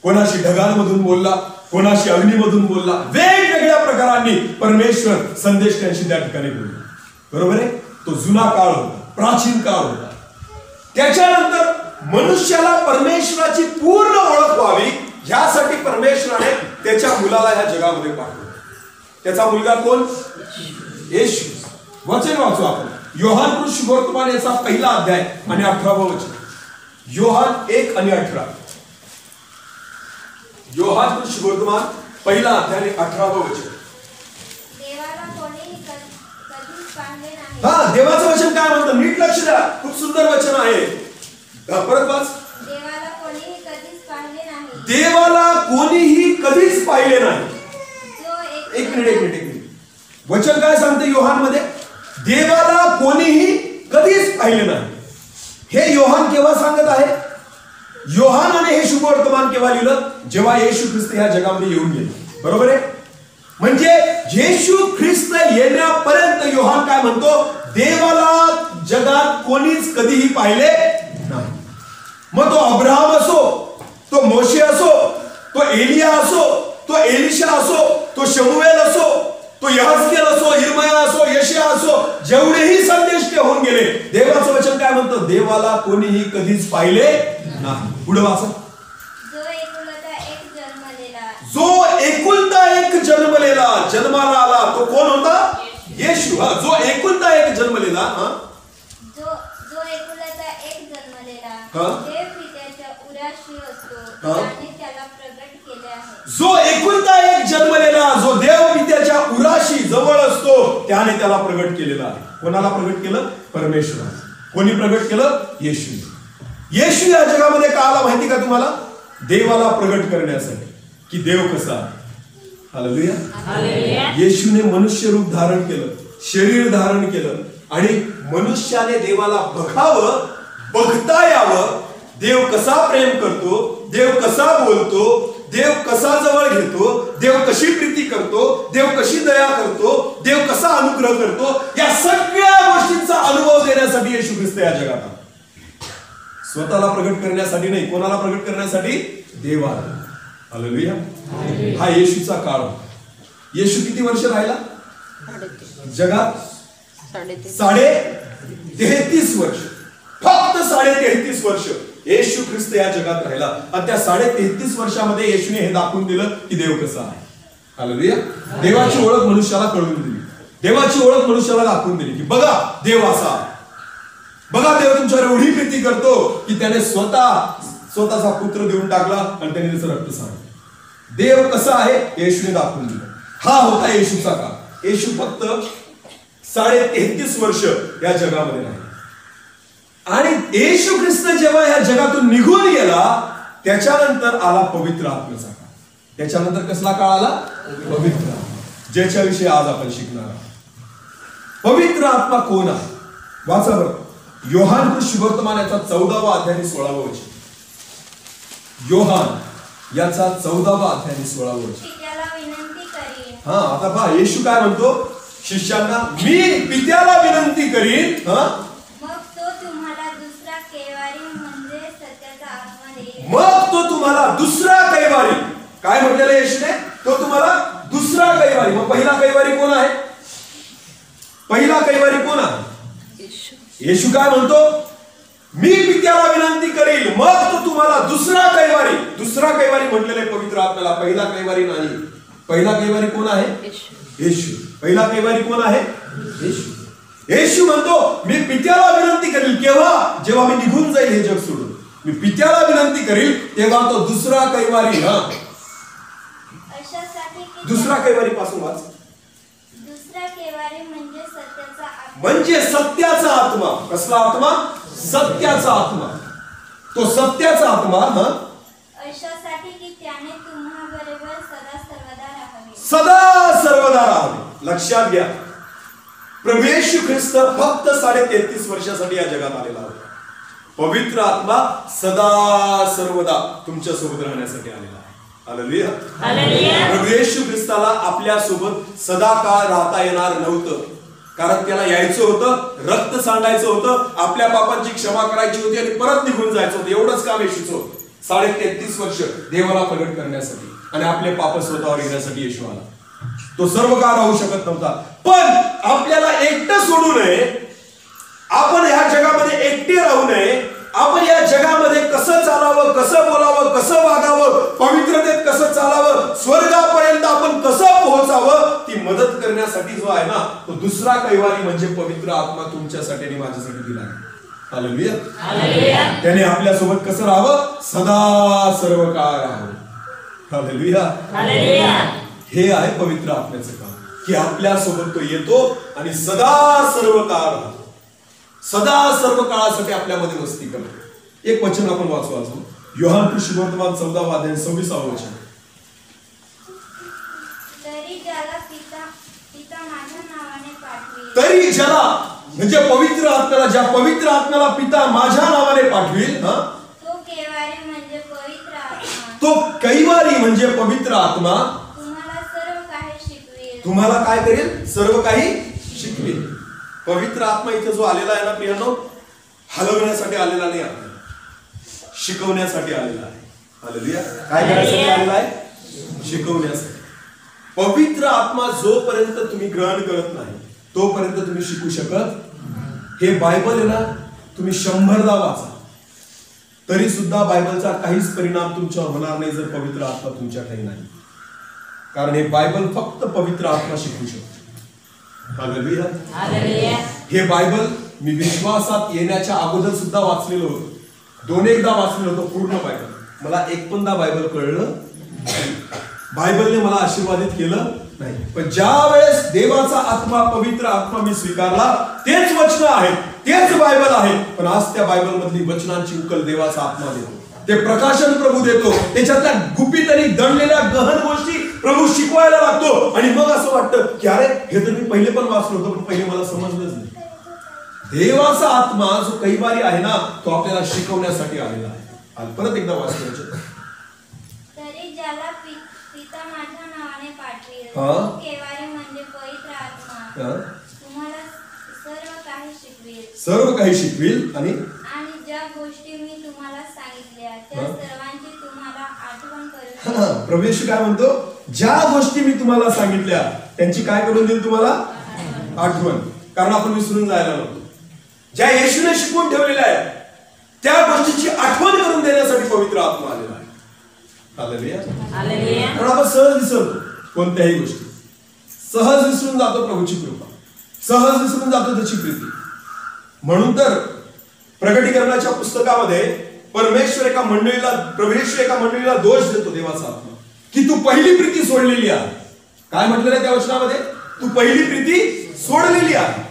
कोणाशी ढगांमधून बोलला, कोणाशी अग्नीमधून बोलला. वेगवेगळ्या प्रकारांनी परमेश्वर संदेशकांशी त्या ठिकाणी बोलला. बरोबर आहे? तो जुना काळ होता, प्राचीन काळ होता. त्याच्यानंतर मनुष्याला परमेश्वराची पूर्ण ओळख व्हावी यासाठी परमेश्वराने त्याच्या मुलाला ह्या जगामध्ये पाठवलं. त्याचा मुलगा कोण? येशू. वचन वाचू आपण. योहान शुभवर्तमान याचा पहिला अध्याय आणि 18वं वचन. योहान 1 आणि 18. योहान शुभवर्तमान पहिला अध्याय आणि 18वं वचन. हा, देवाचं वचन काय म्हणतं? नीट लक्ष द्या. खूप सुंदर वचन आहे. परत वाच. देवाला कोणीही कधीच पाहिले नाही. एक मिनिट. वचन काय सांगते योहान मध्ये? देवाला कोणीही कधीच पाहिले नाही. हे योहान केव्हा सांगत आहे? योहानाने हे शुभवर्तमान केव्हा लिहिलं? जेव्हा येशू ख्रिस्त ह्या जगामध्ये येऊन गेले. बरोबर आहे? म्हणजे येशू ख्रिस्त येण्यापर्यंत योहान काय म्हणतो? देवाला जगात कोणीच कधीही पाहिले नाही. मग तो अब्राहम असो, तो मोशे असो, तो एलिया असो, तो एलिशा असो, तो शमुएल असो, तो यहजकेल असो, यिर्मया असो, यशया असो, जेवढेही संदेश ते होऊन गेले, देवाचं वचन काय म्हणतं? देवाला कोणीही कधीच पाहिले नाही. पुढे वाचा. जो एकुलता एक जन्माला आला, तो कोण होता? येशू. जो एकुलता एक जन्मलेला, जो एकुलता एक जन्मलेला देव पित्याच्या उराशी असतो आणि त्याला प्रगट केले आहे. जो एकुलता एक जन्मलेला, जो देव पित्याच्या उराशी जवळ असतो, त्याने त्याला प्रगट केलेला आहे. कोणाला प्रगट केलं? परमेश्वराने. कोणी प्रगट केलं? येशू. येशू या जगामध्ये का आला माहिती का तुम्हाला? देवाला प्रगट करण्यासाठी की देव कसा आहे. हालेलुया. येशूने मनुष्य रूप धारण केलं, शरीर धारण केलं आणि मनुष्याने देवाला बघावं, बघता यावं. देव कसा प्रेम करतो, देव कसा बोलतो, देव कसा जवळ घेतो, देव कशी प्रीती करतो, देव कशी दया करतो, देव कसा अनुग्रह करतो, या सगळ्या गोष्टींचा अनुभव देण्यासाठी येशू ख्रिस्त या जगात आला. स्वतःला प्रगट करण्यासाठी नाही. कोणाला प्रगट करण्यासाठी? देवाला. हालेलुया. हा येशूचा काळ. येशू किती वर्ष राहिला जगात? 33.5 वर्ष. फक्त 33.5 वर्ष येशू ख्रिस्त या जगात राहिला आणि त्या 33.5 वर्षामध्ये येशूने हे दाखवून दिलं की देव कसा आहे. हालेलुया. देवाची ओळख मनुष्याला कळवून दिली. देवाची ओळख मनुष्याला दाखवून दिली की बघा देव असा. बघा देव तुमच्यावर एवढी प्रीती करतो की त्याने स्वतःचा पुत्र देऊन टाकला आणि त्याने त्याचं रक्त सांडलं. देव कसा आहे येशूने दाखवून दिलं. हा होता येशूचा काळ. येशू फक्त 33.5 वर्ष या जगामध्ये राहिला आणि येशू ख्रिस्त जेव्हा या जगातून निघून गेला त्याच्यानंतर आला पवित्र आत्म्याचा काळ. त्याच्यानंतर कसला काळ आला? पवित्र. ज्याच्याविषयी आज आपण शिकणार आहोत. पवित्र आत्मा कोण आहे? वाचा बरं. योहान शुभवर्तमान याचा 14वा अध्याय आणि 16वा वचन. योहान याचा 14वा अध्याय आणि 16वा वचन. पित्याला विनंती करीन. हा, आता पहा येशू काय म्हणतो शिष्यांना, मी पित्याला विनंती करीन, मग तो तुम्हाला दुसरा कैवारी म्हणजे सत्याचा आत्मा देईल. मग तो तुम्हाला दुसरा कैवारी, काय म्हटलेलं येशूने, तो तुम्हाला दुसरा कैवारी. मग पहिला कैवारी कोण आहे? पहिला कैवारी कोण आहे? येशू काय म्हणतो, मी पित्याला विनंती करील, मग तो तुम्हाला दुसरा कैवारी. दुसरा कैवारी म्हटलेले पवित्र आत्म्याला, पहिला कैवारी नाही. पहिला कैवारी कोण आहे? येशू. पहिला कैवारी कोण आहे? येशू. येशू म्हणतो, मी पित्याला विनंती करील. केव्हा? जेव्हा मी निघून जाईल हे जग सोडून. मी पित्याला विनंती करील तेव्हा तो दुसरा कैवारी, अशासाठी की दुसरा कैवारी पासून वाच. दुसरा कैवारी म्हणजे सत्याचा आत्मा. म्हणजे सत्याचा आत्मा. कसला आत्मा? सत्याचा आत्मा. तो सत्याचा आत्मा अशासाठी की त्याने तुम्हा बरोबर सदा सर्वदा राहावे. सदा सर्वदा राहावे. लक्षात घ्या, प्रभू येशू ख्रिस्त फक्त 33.5 वर्षासाठी या जगात आलेला होता. पवित्र आत्मा सदा सर्वदा तुमच्या सोबत राहण्यासाठी आलेला आहे. हालेलुया. प्रभू येशू ख्रिस्ताला आपल्या सोबत सदा काळ राहता येणार नव्हतं, कारण त्याला यायचं होतं, रक्त सांडायचं होतं, आपल्या पापांची क्षमा करायची होती आणि परत निघून जायचं होतं. एवढंच काम येशूचं होतं. 33.5 वर्ष देवाला प्रगट करण्यासाठी आणि आपले पाप स्वतःवर घेण्यासाठी येशू आला. तो सर्व काळ राहू शकत नव्हता, पण आपल्याला एकटं सोडू नये. आपण ह्या जगामध्ये एकटे राहू नये. आपण या जगामध्ये कसं चालावं, कसं बोलावं, कसं वागावं, पवित्रतेत कसं चालावं, स्वर्गापर्यंत आपण कसं पोहोचावं, ती मदत करण्यासाठी जो आहे ना, तो दुसरा कैवारी म्हणजे पवित्र आत्मा तुमच्यासाठी आणि माझ्यासाठी दिला आहे. हालेलुया. त्याने आपल्या सोबत कसं राहावं? सदा सर्व काळ राहावं. हालेलुया. हे आहे पवित्र आत्म्याचं काम, की आपल्या सोबत तो येतो आणि सदा सर्व काळ राहतो. सदा सर्व काळासाठी आपल्यामध्ये वस्ती करतो. एक वचन आपण वाचू. योहान शुभवर्तमान 14वा अध्याय 26वा वचन. तरी ज्याला पिता माझ्या नावाने पाठवील. तरी ज्याला म्हणजे पवित्र आत्म्याला, ज्या पवित्र आत्म्याला पिता माझ्या नावाने पाठवील, तो कैवारी म्हणजे पवित्र आत्मा. तो कैवारी म्हणजे पवित्र आत्मा तुम्हाला सर्व काही शिकवेल. तुम्हाला काय करेल? सर्व काही शिकवेल. पवित्र आत्मा इथे जो आलेला आहे ना प्रियांनो, हलवण्यासाठी आलेला नाही, शिकवण्यासाठी आलेला आहे. हालेलुया. काय करण्यासाठी आलेला आहे? शिकवण्यासाठी. पवित्र आत्मा जोपर्यंत तुम्ही ग्रहण करत नाही तोपर्यंत तुम्ही शिकू शकत. हे बायबल आहे ना, तुम्ही 100दा वाचा तरी सुद्धा बायबलचा काहीच परिणाम तुमच्यावर होणार नाही जर पवित्र आत्मा तुमच्याकडे नाही. कारण हे बायबल फक्त पवित्र आत्मा शिकू शकतो. हालेलुया. हे बायबल मी विश्वासात येण्याच्या अगोदर सुद्धा वाचलेलं होतं. 2-1दा वाचलेलं होतं पूर्ण बायबल. मला एक पणदा बायबल कळलं, बायबलने मला आशीर्वादित केलं नाही. पण ज्या वेळेस देवाचा आत्मा, पवित्र आत्मा मी स्वीकारला, तेच वचन आहेत, तेच बायबल आहे. पण आज त्या बायबल मधली वचनांची उकल देवाचा आत्मा देतो. ते प्रकाशन प्रभू देतो. त्याच्यातल्या गुपित आणि दडलेल्या गहन गोष्टी प्रभू शिकवायला लागतो. आणि मग असं वाटतं की अरे हे तर मी पहिले पण वाचलं होतं, पण पहिले मला समजलंच नाही. देवाचा आत्मा जो कैवारी आहे ना, तो आपल्याला शिकवण्यासाठी आलेला आहे. आणि परत एकदा वाचतो. तरी ज्याला पिता माझ्या नावाने पाठवील, हा. तो कैवारी म्हणजे पवित्र आत्मा तुम्हाला सर्व काही शिकवेल. सर्व काही शिकवेल आणि ज्या गोष्टी मी तुम्हाला सांगितल्या त्या सर्वांची तुम्हाला आठवण करून. प्रभू येशू काय म्हणतो? ज्या गोष्टी मी तुम्हाला सांगितल्या त्यांची काय करून देईल तुम्हाला? आठवण. कारण आपण विसरून जायला नको. ज्या येशूने शिकवून ठेवलेल्या आहेत त्या गोष्टीची आठवण करून देण्यासाठी पवित्र आत्मा आलेला आहे. हालेलुया. कारण आपण सहज विसरतो कोणत्याही गोष्टी, सहज विसरून जातो प्रभूची कृपा, सहज विसरून जातो त्याची प्रीती. म्हणून तर प्रकटीकरणाच्या पुस्तकामध्ये परमेश्वर एका मंडळीला दोष देतो देवाचा आत्मा, की तू पहिली प्रीती सोडलेली आहे. काय म्हटलेलं आहे त्या वचनामध्ये? तू पहिली प्रीती सोडलेली आहे.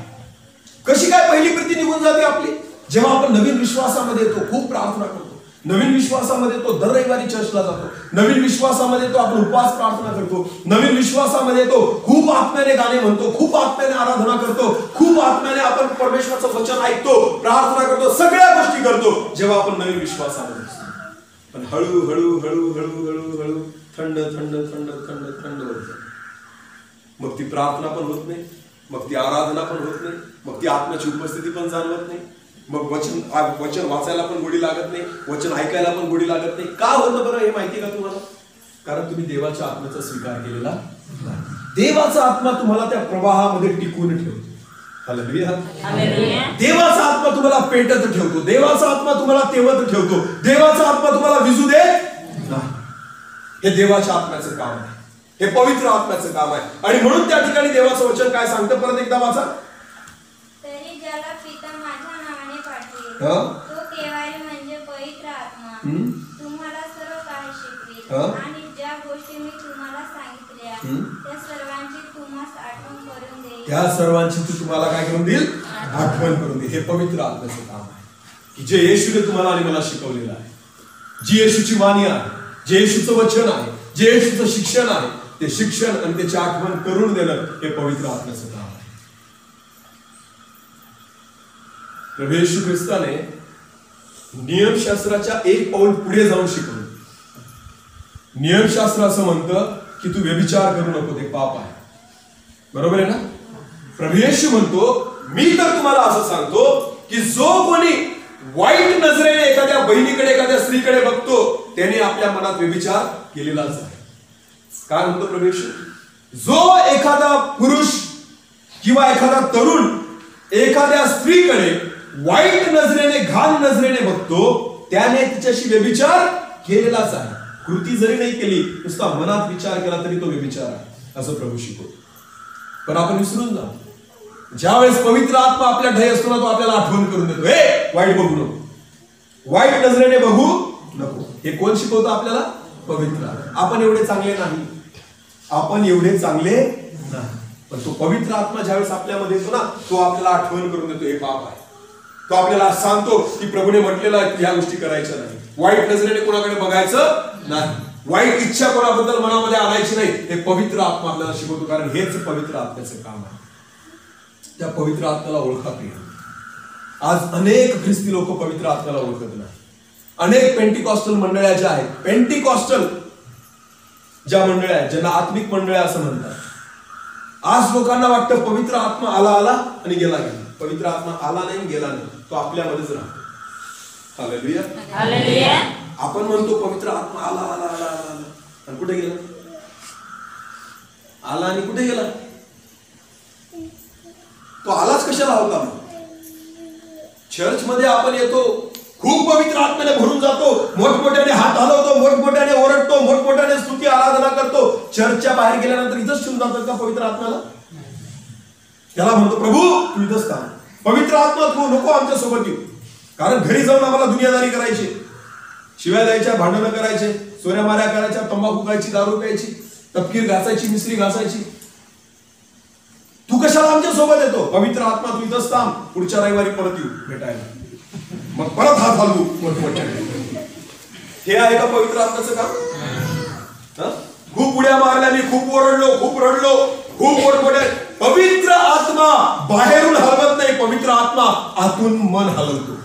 कशी काय पहिली प्रीती निघून जाते आपली? जेव्हा आपण नवीन विश्वासामध्ये येतो, खूप प्रार्थना करतो, नवीन विश्वासामध्ये तो दर रविवारी चर्चला जातो. नवीन विश्वासामध्ये तो आपण उपवास प्रार्थना करतो. नवीन विश्वासामध्ये तो खूप आत्म्याने गाणे म्हणतो, खूप आत्म्याने आराधना करतो, खूप आत्म्याने आपण परमेश्वराचं वचन ऐकतो, प्रार्थना करतो, सगळ्या गोष्टी करतो जेव्हा आपण नवीन विश्वासामध्ये असतो. पण हळू हळू हळू हळू हळू हळू थंड थंड थंड थंड थंड होत जाते. मग ती प्रार्थना पण होत नाही, मग ती आराधना पण होत नाही, मग ती आत्म्याची उपस्थिती पण जाणवत नाही, मग वचन वाचायला पण गोडी लागत नाही, वचन ऐकायला पण गोडी लागत नाही. का होतं बरं हे माहिती का तुम्हाला? कारण तुम्ही देवाच्या आत्म्याचा स्वीकार केलेला नाही. देवाचा आत्मा तुम्हाला त्या प्रवाहामध्ये टिकून ठेवतो. हालेलुया. देवाचा आत्मा तुम्हाला पेटत ठेवतो, देवाचा आत्मा तुम्हाला तेवत ठेवतो, देवाचा आत्मा तुम्हाला विजू देत नाही. हे देवाच्या आत्म्याचं काम आहे, हे पवित्र आत्म्याचं काम आहे. आणि म्हणून त्या ठिकाणी देवाचं वचन काय सांगतं? परत एकदा वाचा. तरी ज्याला पिता माझ्या नावाने पाठवेल तो केवळ म्हणजे पवित्र आत्मा तुम्हाला सर्व काही शिकवेल आणि ज्या गोष्टी मी तुम्हाला सांगितल्या त्या सर्वांची तुम्हाला आठवण करून देईल. त्या सर्वांची ती तुम्हाला काय करून देईल? आठवण करून देईल. हे पवित्र आत्म्याचं काम आहे की जे येशूने तुम्हाला आणि मला शिकवलेलं आहे, जी येशूची वाणी आहे, जे येशूचं वचन आहे, जे येशूचं शिक्षण आहे, ते शिक्षण आणि त्याची आठवण करून देणं हे पवित्र आत्म्याचं काम आहे. प्रभू येशू ख्रिस्ताने नियमशास्त्राच्या एक पाऊल पुढे जाऊन शिकवलं. नियमशास्त्र असं म्हणतं की तू व्यभिचार करू नको, ते पाप आहे. बरोबर आहे ना? प्रभू येशू म्हणतो मी तर तुम्हाला असं सांगतो की जो कोणी वाईट नजरेने एखाद्या बहिणीकडे एखाद्या स्त्रीकडे बघतो त्याने आपल्या मनात व्यभिचार केलेलाच आहे. काय म्हणतो प्रभू येशू? जो एखादा पुरुष किंवा एखादा तरुण एखाद्या स्त्रीकडे वाईट नजरेने घाण नजरेने बघतो त्याने तिच्याशी व्यभिचार केलेलाच आहे. कृती जरी नाही केली, नुसता मनात विचार केला तरी तो व्यभिचार आहे असं प्रभू शिकवतो. पण आपण विसरून जा, ज्यावेळेस पवित्र आत्मा आपल्या ढय असतो ना, तो आपल्याला आठवण करून देतो, हे वाईट बघू नको, वाईट नजरेने बघू नको. हे कोण शिकवतो आपल्याला? पवित्र आत्मा. आपण एवढे चांगले नाही, आपण एवढे चांगले नाही, पण तो पवित्र आत्मा ज्यावेळेस आपल्यामध्ये येतो ना, तो आपल्याला आठवण करून देतो हे पाप आहे. तो आपल्याला सांगतो की प्रभूने म्हटलेलं आहे की ह्या गोष्टी करायच्या नाही, वाईट नजरेने कोणाकडे बघायचं नाही, वाईट इच्छा कोणाबद्दल मनामध्ये आणायची नाही. हे पवित्र आत्मा आपल्याला शिकवतो, कारण हेच पवित्र आत्म्याचं काम आहे. त्या पवित्र आत्म्याला ओळखा प्रिय. आज अनेक ख्रिस्ती लोक पवित्र आत्म्याला ओळखत नाही. अनेक पेंटिकॉस्टल मंडळ्या ज्या आहेत, पेंटिकॉस्टल ज्या मंडळ्या आहेत, ज्यांना आत्मिक मंडळ्या असं म्हणतात, आज लोकांना वाटतं पवित्र आत्मा आला आला आणि गेला गेला. पवित्र आत्मा आला नाही गेला नाही, तो आपल्यामध्येच राहतो. हालेलुया. हालेलुया. आपण म्हणतो पवित्र आत्मा आला आला आला आला आणि कुठे गेला? आला आणि कुठे गेला? तो आलाच कशाला होता? चर्च मध्ये आपण येतो, खूप पवित्र आत्म्याने भरून जातो, मोठमोठ्याने हात हलवतो, मोठमोठ्याने ओरडतो, मोठमोठ्याने स्तुती आराधना करतो. चर्चच्या बाहेर गेल्यानंतर इथंच ठेवून जातात का पवित्र आत्म्याला? त्याला म्हणतो प्रभू तू इथंच थांब, पवित्र आत्मा तू नको आमच्या सोबत येऊ. कारण घरी जाऊन आम्हाला दुनियादारी करायची, शिव्या द्यायच्या, भांडणं करायचे, चोऱ्या माऱ्या करायच्या, तंबाखू खायची, दारू प्यायची, तपकीर घासायची, मिसरी घासायची. तू कशाला आमच्या सोबत येतो? पवित्र आत्मा तू इथंच थांब, पुढच्या रविवारी परत येऊ भेटायला, मग परत हात हलवू मोठमोठ्याने. हे आहे का पवित्र आत्म्याचं काम? खूप उड्या मारल्या, मी खूप ओरडलो, खूप रडलो, खूप मोठमोठ्या. पवित्र आत्मा बाहेरून हलवत नाही, पवित्र आत्मा आतून मन हलवतो.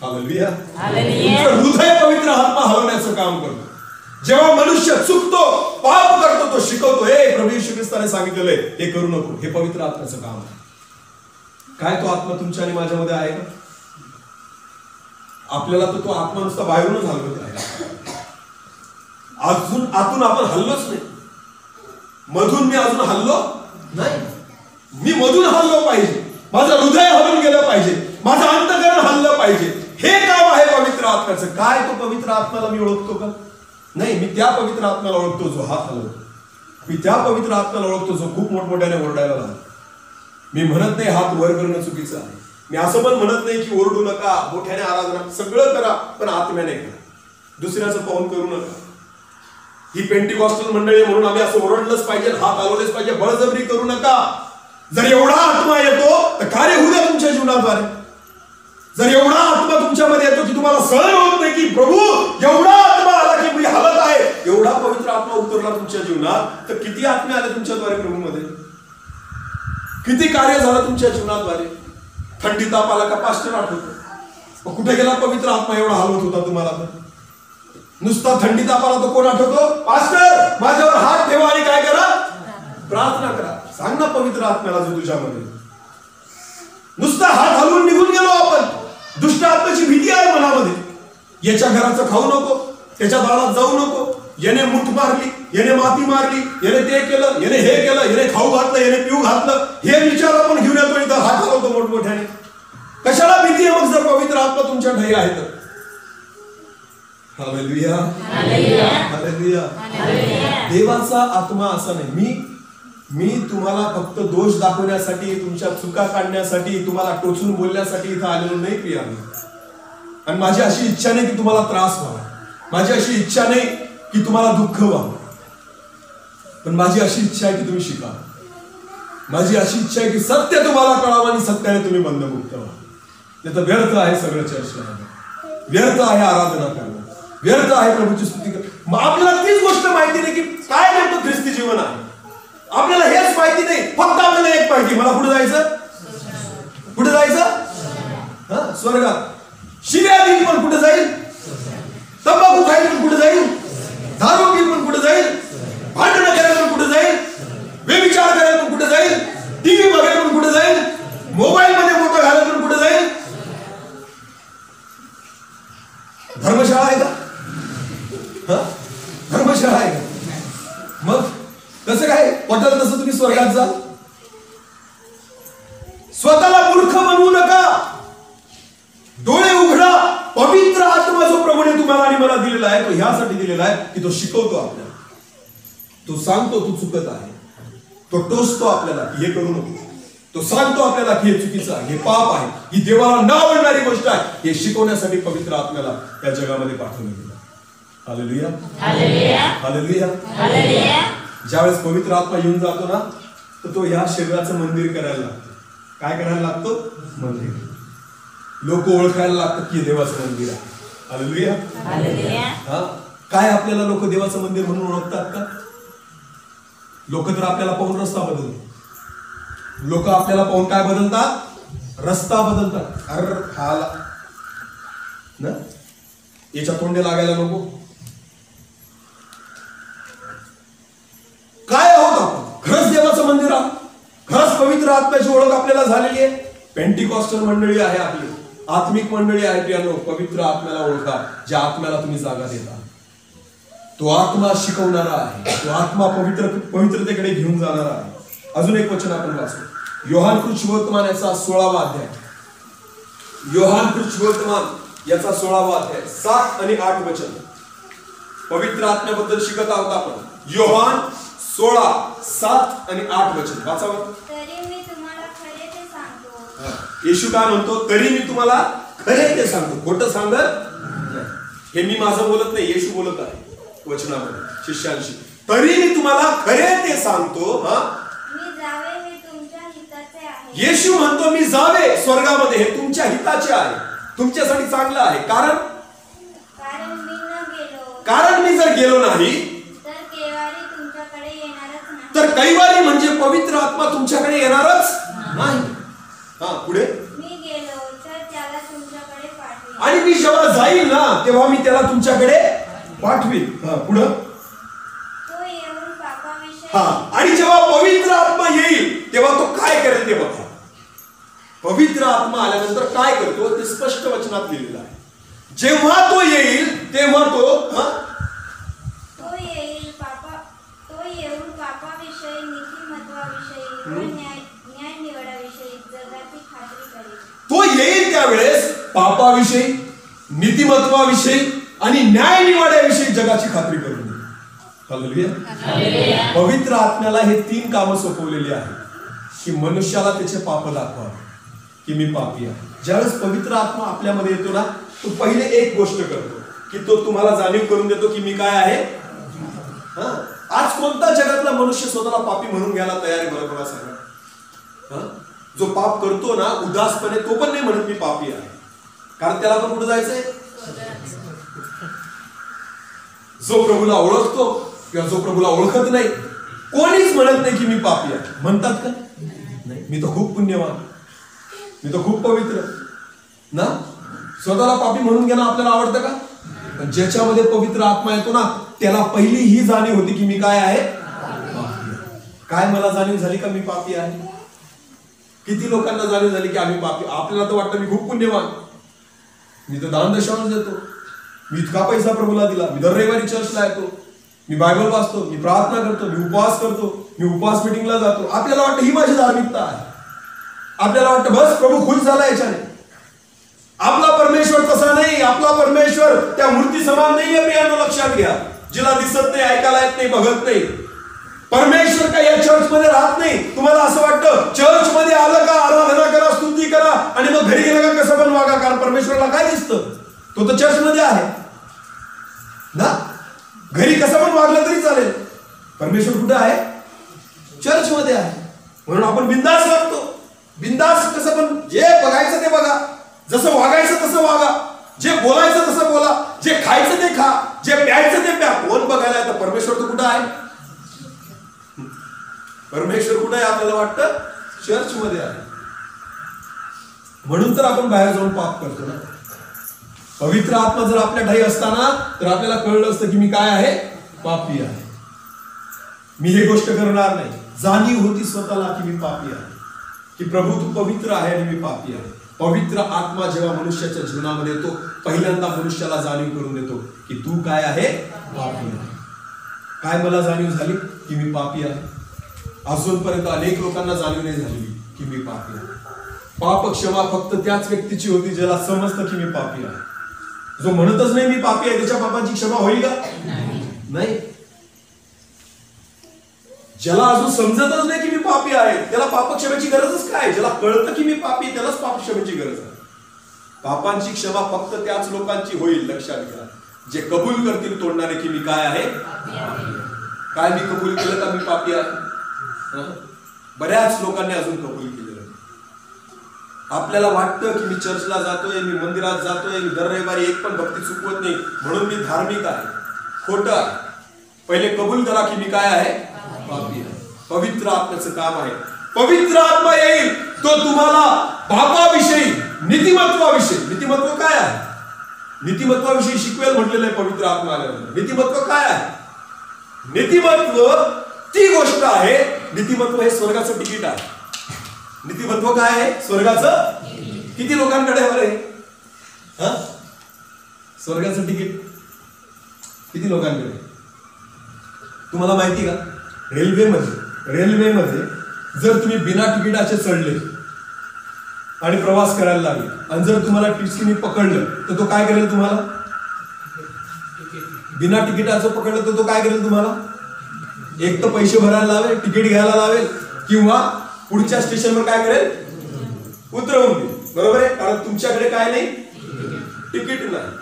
हालेलुया. तुमचं हृदय पवित्र आत्मा हलवण्याचं काम करतो. जेव्हा मनुष्य चुकतो, पाप करतो, तो शिकवतो, हे प्रभू येशू ख्रिस्ताने सांगितलेलं आहे हे करू नको. हे पवित्र आत्म्याचं काम आहे. काय तो आत्मा तुमच्या आणि माझ्यामध्ये आहे का? आपल्याला तो आत्मा नुसता बाहेरूनच हलवत आहे, अजून आतून आपण हल्लोच नाही. मधून मी अजून हल्लो नाही. मी मधून हल्लो पाहिजे, माझं हृदय हलून गेलं पाहिजे, माझं अंतःकरण हल्लं पाहिजे. हे काम आहे पवित्र आत्म्याचं. काय तो पवित्र आत्म्याला मी ओळखतो का? नाही, मी त्या पवित्र आत्म्याला ओळखतो जो हात हलवतो. मी त्या पवित्र आत्म्याला ओळखतो जो खूप मोठमोठ्याने ओरडायला लागतो. मी म्हणत नाही हात वर करणं चुकीचं आहे, मी असं पण म्हणत नाही की ओरडू नका, मोठ्याने आराधना सगळं करा, पण आत्म्याने करा, दुसऱ्याचं पाहून करू नका. ही पेंटिकॉस्टल मंडळी म्हणून आम्ही असं ओरडलंच पाहिजे, हात हलवलेच पाहिजे, बळजबरी करू नका. जर एवढा आत्मा येतो तर कार्य होऊ द्या तुमच्या जीवनाद्वारे. जर एवढा आत्मा तुमच्या तुमच्यामध्ये येतो की तुम्हाला सहन होत नाही की प्रभू एवढा आत्मा आला की मी हालत आहे, एवढा पवित्र आत्मा उतरला तुमच्या जीवनात, तर किती आत्मे आले तुमच्याद्वारे प्रभूमध्ये, किती कार्य झालं तुमच्या जीवनाद्वारे. थंडी ताप आला का पास्टर आठवतो, कुठे गेला पवित्र आत्मा एवढा हलवत होता तुम्हाला. तर नुसता थंडी ताप आला तो कोण आठवतो, पास्टर माझ्यावर हात ठेवा आणि काय करा, प्रार्थना करा. सांग ना पवित्र आत्म्याला जो तुझ्यामध्ये. नुसता हात हलवून निघून गेलो आपण, दुष्ट आत्म्याची भीती आहे मनामध्ये. याच्या घराचं खाऊ नको, त्याच्या दारात जाऊ नको, याने मुठ मारली, याने माती मारली, याने ते केलं, याने हे केलं, याने खाऊ घातलं, याने पिऊ घातलं, हे विचार आपण घेऊन येतो इथं, हात हलवतो मोठमोठ्याने. कशाला भीती आहे मग जर पवित्र आत्मा तुमच्या ठाई आहे तर. Hallelujah, hallelujah. देवाचा आत्मा असा नाही. मी तुम्हाला फक्त दोष दाखवण्यासाठी, तुमच्या चुका काढण्यासाठी, तुम्हाला टोचून बोलण्यासाठी इथं आलेलो नाही प्रियानो. आणि माझी अशी इच्छा नाही की तुम्हाला त्रास व्हावा, माझी अशी इच्छा नाही की तुम्हाला दुःख व्हावं, पण माझी अशी इच्छा आहे की तुम्ही शिका. माझी अशी इच्छा आहे की सत्य तुम्हाला कळावं आणि सत्याने तुम्ही बंधमुक्त व्हा. नाही तर व्यर्थ आहे सगळं चर्च लावणं, व्यर्थ आहे आराधना करणं, व्यर्थ आहे प्रभूची स्तुती करणं. मग आपल्याला तीच गोष्ट माहिती नाही की काय नेमकं ख्रिस्ती जीवन आहे. आपल्याला हेच माहिती नाही, फक्त आपल्याला एक माहिती, मला पुढे जायचं, कुठे जायचं, स्वर्गात. शिव्या देईल पण कुठे जाईल, तंबाखू खाईल पण कुठे जाईल, दारू पिईल पण कुठे जाईल, भांडणं करायला पण कुठे जाईल, व्यभिचार करायला पण कुठे जाईल, टीव्ही बघायला पण कुठे जाईल, मोबाईल मध्ये मोठं घालायला पण कुठे जाईल. धर्मशाळा आहे का, धर्मशाळा आहे का. मग कसं काय वाटलं तसं तुम्ही स्वर्गात जा. स्वतःला मूर्ख बनवू नका, डोळे उघडा. पवित्र आत्मा जो प्रभूने तुम्हाला आणि मला दिलेला आहे तो ह्यासाठी दिलेला आहे की तो शिकवतो आपल्याला, तो सांगतो तू चुकत आहे, तो टोचतो आपल्याला की हे करू नको, तो सांगतो आपल्याला की हे चुकीचं आहे, हे पाप आहे, ही देवाला न आवडणारी गोष्ट आहे. हे शिकवण्यासाठी पवित्र आत्म्याला या जगामध्ये पाठवलं गेलं. Hallelujah, hallelujah, hallelujah, hallelujah. ज्यावेळेस पवित्र आत्मा येऊन जातो ना, तर तो या शरीराचं मंदिर करायला लागतो. काय करायला लागतो, मंदिर. लोक ओळखायला लागतात की देवाचं मंदिर आहे. Hallelujah, hallelujah. हा, काय आपल्याला लोक देवाचं मंदिर म्हणून ओळखतात का. लोक तर आपल्याला पाहून रस्ता बदलतात. लोक आपल्याला पाहून काय बदलतात, रस्ता बदलतात. अरे खाला ना, याच्या तोंडे लागायला नको. काय आहोत आपण, खरंच देवाचं मंदिर आहोत, खरंच पवित्र आत्म्याची ओळख आपल्याला झालेली आहे. पेंटिकॉस्टल मंडळी आहे आपली, आत्मिक मंडळी आहे प्रियानो. पवित्र आत्म्याला ओळखा, ज्या आत्म्याला तुम्ही जागा देता. तो आत्मा शिकवणारा आहे, तो आत्मा पवित्रतेकडे घेऊन जाणारा आहे. अजून एक वचन आपण वाचू, योहान कृष्णवर्तमान याचा 16वा अध्याय. योहान कृष्णवर्तमान याचा 16वा अध्याय 7 आणि 8 वचन. पवित्र आत्म्याबद्दल शिकत आहोत आपण. योहान 16, 7 आणि 8 वचन वाचावं. तरी मी तुम्हाला खरे ते सांगतो. येशू काय म्हणतो, तरी मी तुम्हाला खरे ते सांगतो, खोटं सांगत. हे मी माझं बोलत नाही, येशू बोलत आहे वचनामध्ये शिष्यांशी. तरी मी तुम्हाला खरे ते सांगतो. मी जावे हे तुमच्या हिताचे आहे. येशू म्हणतो मी जावे स्वर्गामध्ये, हे तुमच्या हिताचे आहे, तुमच्यासाठी चांगलं आहे. कारण मी न गेलो, कारण मी जर गेलो नाही तर केवारी तुमच्याकडे येणारच नाही. तर कैवारी म्हणजे पवित्र आत्मा तुमच्याकडे येणारच नाही. हा, पुढे. मी गेलो तर त्याला तुमच्याकडे पाठवेन. आणि मी जेव्हा जाईल ना तेव्हा मी त्याला तुमच्याकडे पाठवीन. हा, पुढे. तो येऊन पापाविषयी. हा, आणि जेव्हा पवित्र आत्मा येईल तेव्हा तो काय करेल ते बघा. पवित्र आत्मा आल्यानंतर काय करतो ते स्पष्ट वचनात लिहिलेलं आहे. जेव्हा तो येईल तेव्हा तो येऊन पापाविषयी, नीतिमत्वाविषयी व न्याय निवडाविषयी जगाची खात्री करेल. तो येईल त्यावेळेस पापाविषयी, नीतिमत्वाविषयी आणि न्याय निवाड्याविषयी जगाची खात्री करून देईल. हालेलुया. पवित्र आत्म्याला हे 3 कामं सोपवलेली आहेत की मनुष्याला त्याचे पाप दाखवा की मी पापी आहे. ज्यावेळेस पवित्र आत्मा आपल्यामध्ये येतो ना, तो पहिले एक गोष्ट करतो की तो तुम्हाला जाणीव करून देतो की मी काय आहे. आज कोणता जगातला मनुष्य स्वतःला पापी म्हणून घ्यायला तयार आहे, बरोबर सांगा. जो पाप करतो ना उदासपणे, तो पण नाही म्हणत मी पापी आहे. कारण त्याला पण कुठे जायचंय? जो प्रभूला ओळखतो किंवा जो प्रभूला ओळखत नाही, कोणीच म्हणत नाही की मी पापी आहे. म्हणतात का? नाही. मी तर खूप पुण्यवान, मी तर खूप पवित्र ना. स्वतःला पापी म्हणून घेणं आपल्याला आवडतं का? पण ज्याच्यामध्ये पवित्र आत्मा येतो ना, त्याला पहिली ही जाणीव होती की मी काय आहे? काय मला जाणीव झाली का मी पापी आहे? किती लोकांना जाणीव झाली की आम्ही पापी? आपल्याला तर वाटतं मी खूप पुण्यवान, मी तर दान दशांश देतो, मी इतका पैसा प्रभूला दिला, मी दर रविवारी चर्चला येतो, मी बायबल वाचतो, मी प्रार्थना करतो, मी उपवास करतो, मी उपवास मीटिंगला जातो. आपल्याला वाटतं ही माझी धार्मिकता आहे. आपल्याला वाटतं बस प्रभू खुश झाला याच्याने. आपला परमेश्वर तसा नाही. आपला परमेश्वर त्या मूर्ती समान नाहीये. प्रियांनो, लक्षात घ्या. जिला दिसत नाही, ऐकायला येत नाही, बघत नाही. परमेश्वर काय या चर्च मध्ये राहत नाही. तुम्हाला असं वाटतं चर्च मध्ये आलं का आराधना करा, स्तुती करा आणि मग घरी गेलं का कसं पण वागा, कारण परमेश्वराला काय दिसतं? तो तर चर्च मध्ये आहे ना. घरी कसं पण वागलं तरी चालेल. परमेश्वर कुठे आहे? चर्च मध्ये आहे. म्हणून आपण बिंदास वागतो. बिंदास कसं पण, जे बघायचं ते बघा, जसं वागायचं तसं वागा, जे बोलायचं तसं बोला, जे खायचं ते खा, जे प्यायचं ते प्या. कोण बघायला येतं? परमेश्वर तर कुठं आहे? परमेश्वर कुठे आहे? आपल्याला वाटतं चर्च मध्ये आहे. म्हणून तर आपण बाहेर जाऊन पाप करतो ना. पवित्र आत्मा जर आपल्या ठाई असताना तर आपल्याला कळलं असतं की मी काय आहे? पापी आहे. मी हे गोष्ट करणार नाही. जाणीव होती स्वतःला की मी पापी आहे, की प्रभू तू पवित्र आहे आणि मी पापी आहे. पवित्र आत्मा जेव्हा मनुष्याच्या जीवनामध्ये येतो, पहिल्यांदा मनुष्याला जाणीव करून देतो की तू काय आहे? पापी आहे. काय मला जाणीव झाली की मी पापी आहे? अजूनपर्यंत अनेक लोकांना जाणीव नाही झालेली की मी पापी आहे. पाप क्षमा फक्त त्याच व्यक्तीची होती ज्याला समजतं की मी पापी आहे. जो म्हणतच नाही मी पापी आहे, त्याच्या पापांची क्षमा होईल का? नाही. ज्याला अजून समजतच नाही की मी पापी आहे, त्याला पापक्षमेची गरजच काय? ज्याला कळतं की मी पापी, त्यालाच पापक्षमेची गरज आहे. पापांची क्षमा फक्त त्याच लोकांची होईल, लक्षात घ्या, जे कबूल करतील तोडणारे की मी काय आहे? काय मी कबूल केलं का मी पापी आहे? बऱ्याच लोकांनी अजून कबूल केलेलं. आपल्याला वाटतं की मी चर्चला जातोय, मी मंदिरात जातोय, मी दर रविवारी एक पण भक्ती चुकवत नाही म्हणून मी धार्मिक आहे. खोटं आहे. पहिले कबूल करा की मी काय आहे? पापी आहे. पवित्र आत्म्याचं काम आहे. पवित्र आत्मा येईल तो तुम्हाला पापाविषयी, नीतिमत्वाविषयी, नीतिमत्व काय आहे? नीतिमत्वाविषयी शिकवेल म्हटलेलं आहे पवित्र आत्मा आल्यानंतर. नीतिमत्व काय आहे? नीतिमत्व ती गोष्ट आहे. नीतिमत्व हे स्वर्गाचं तिकीट आहे. नीतिमत्व काय आहे? स्वर्गाचं. किती लोकांकडे आहे? स्वर्गाचं तिकीट किती लोकांकडे? तुम्हाला माहिती का? रेल्वेमध्ये जर तुम्ही बिना तिकिटाचे चढले आणि प्रवास करायला लागले आणि जर तुम्हाला टीसीने पकडलं तर तो काय करेल तुम्हाला? बिना तिकिटाचं पकडलं तर तो काय करेल तुम्हाला? एक तर पैसे भरायला लावेल, तिकीट घ्यायला लावेल, किंवा पुढच्या स्टेशनवर काय करेल? उतरवून देईल. बरोबर आहे? कारण तुमच्याकडे काय नाही? तिकीट नाही.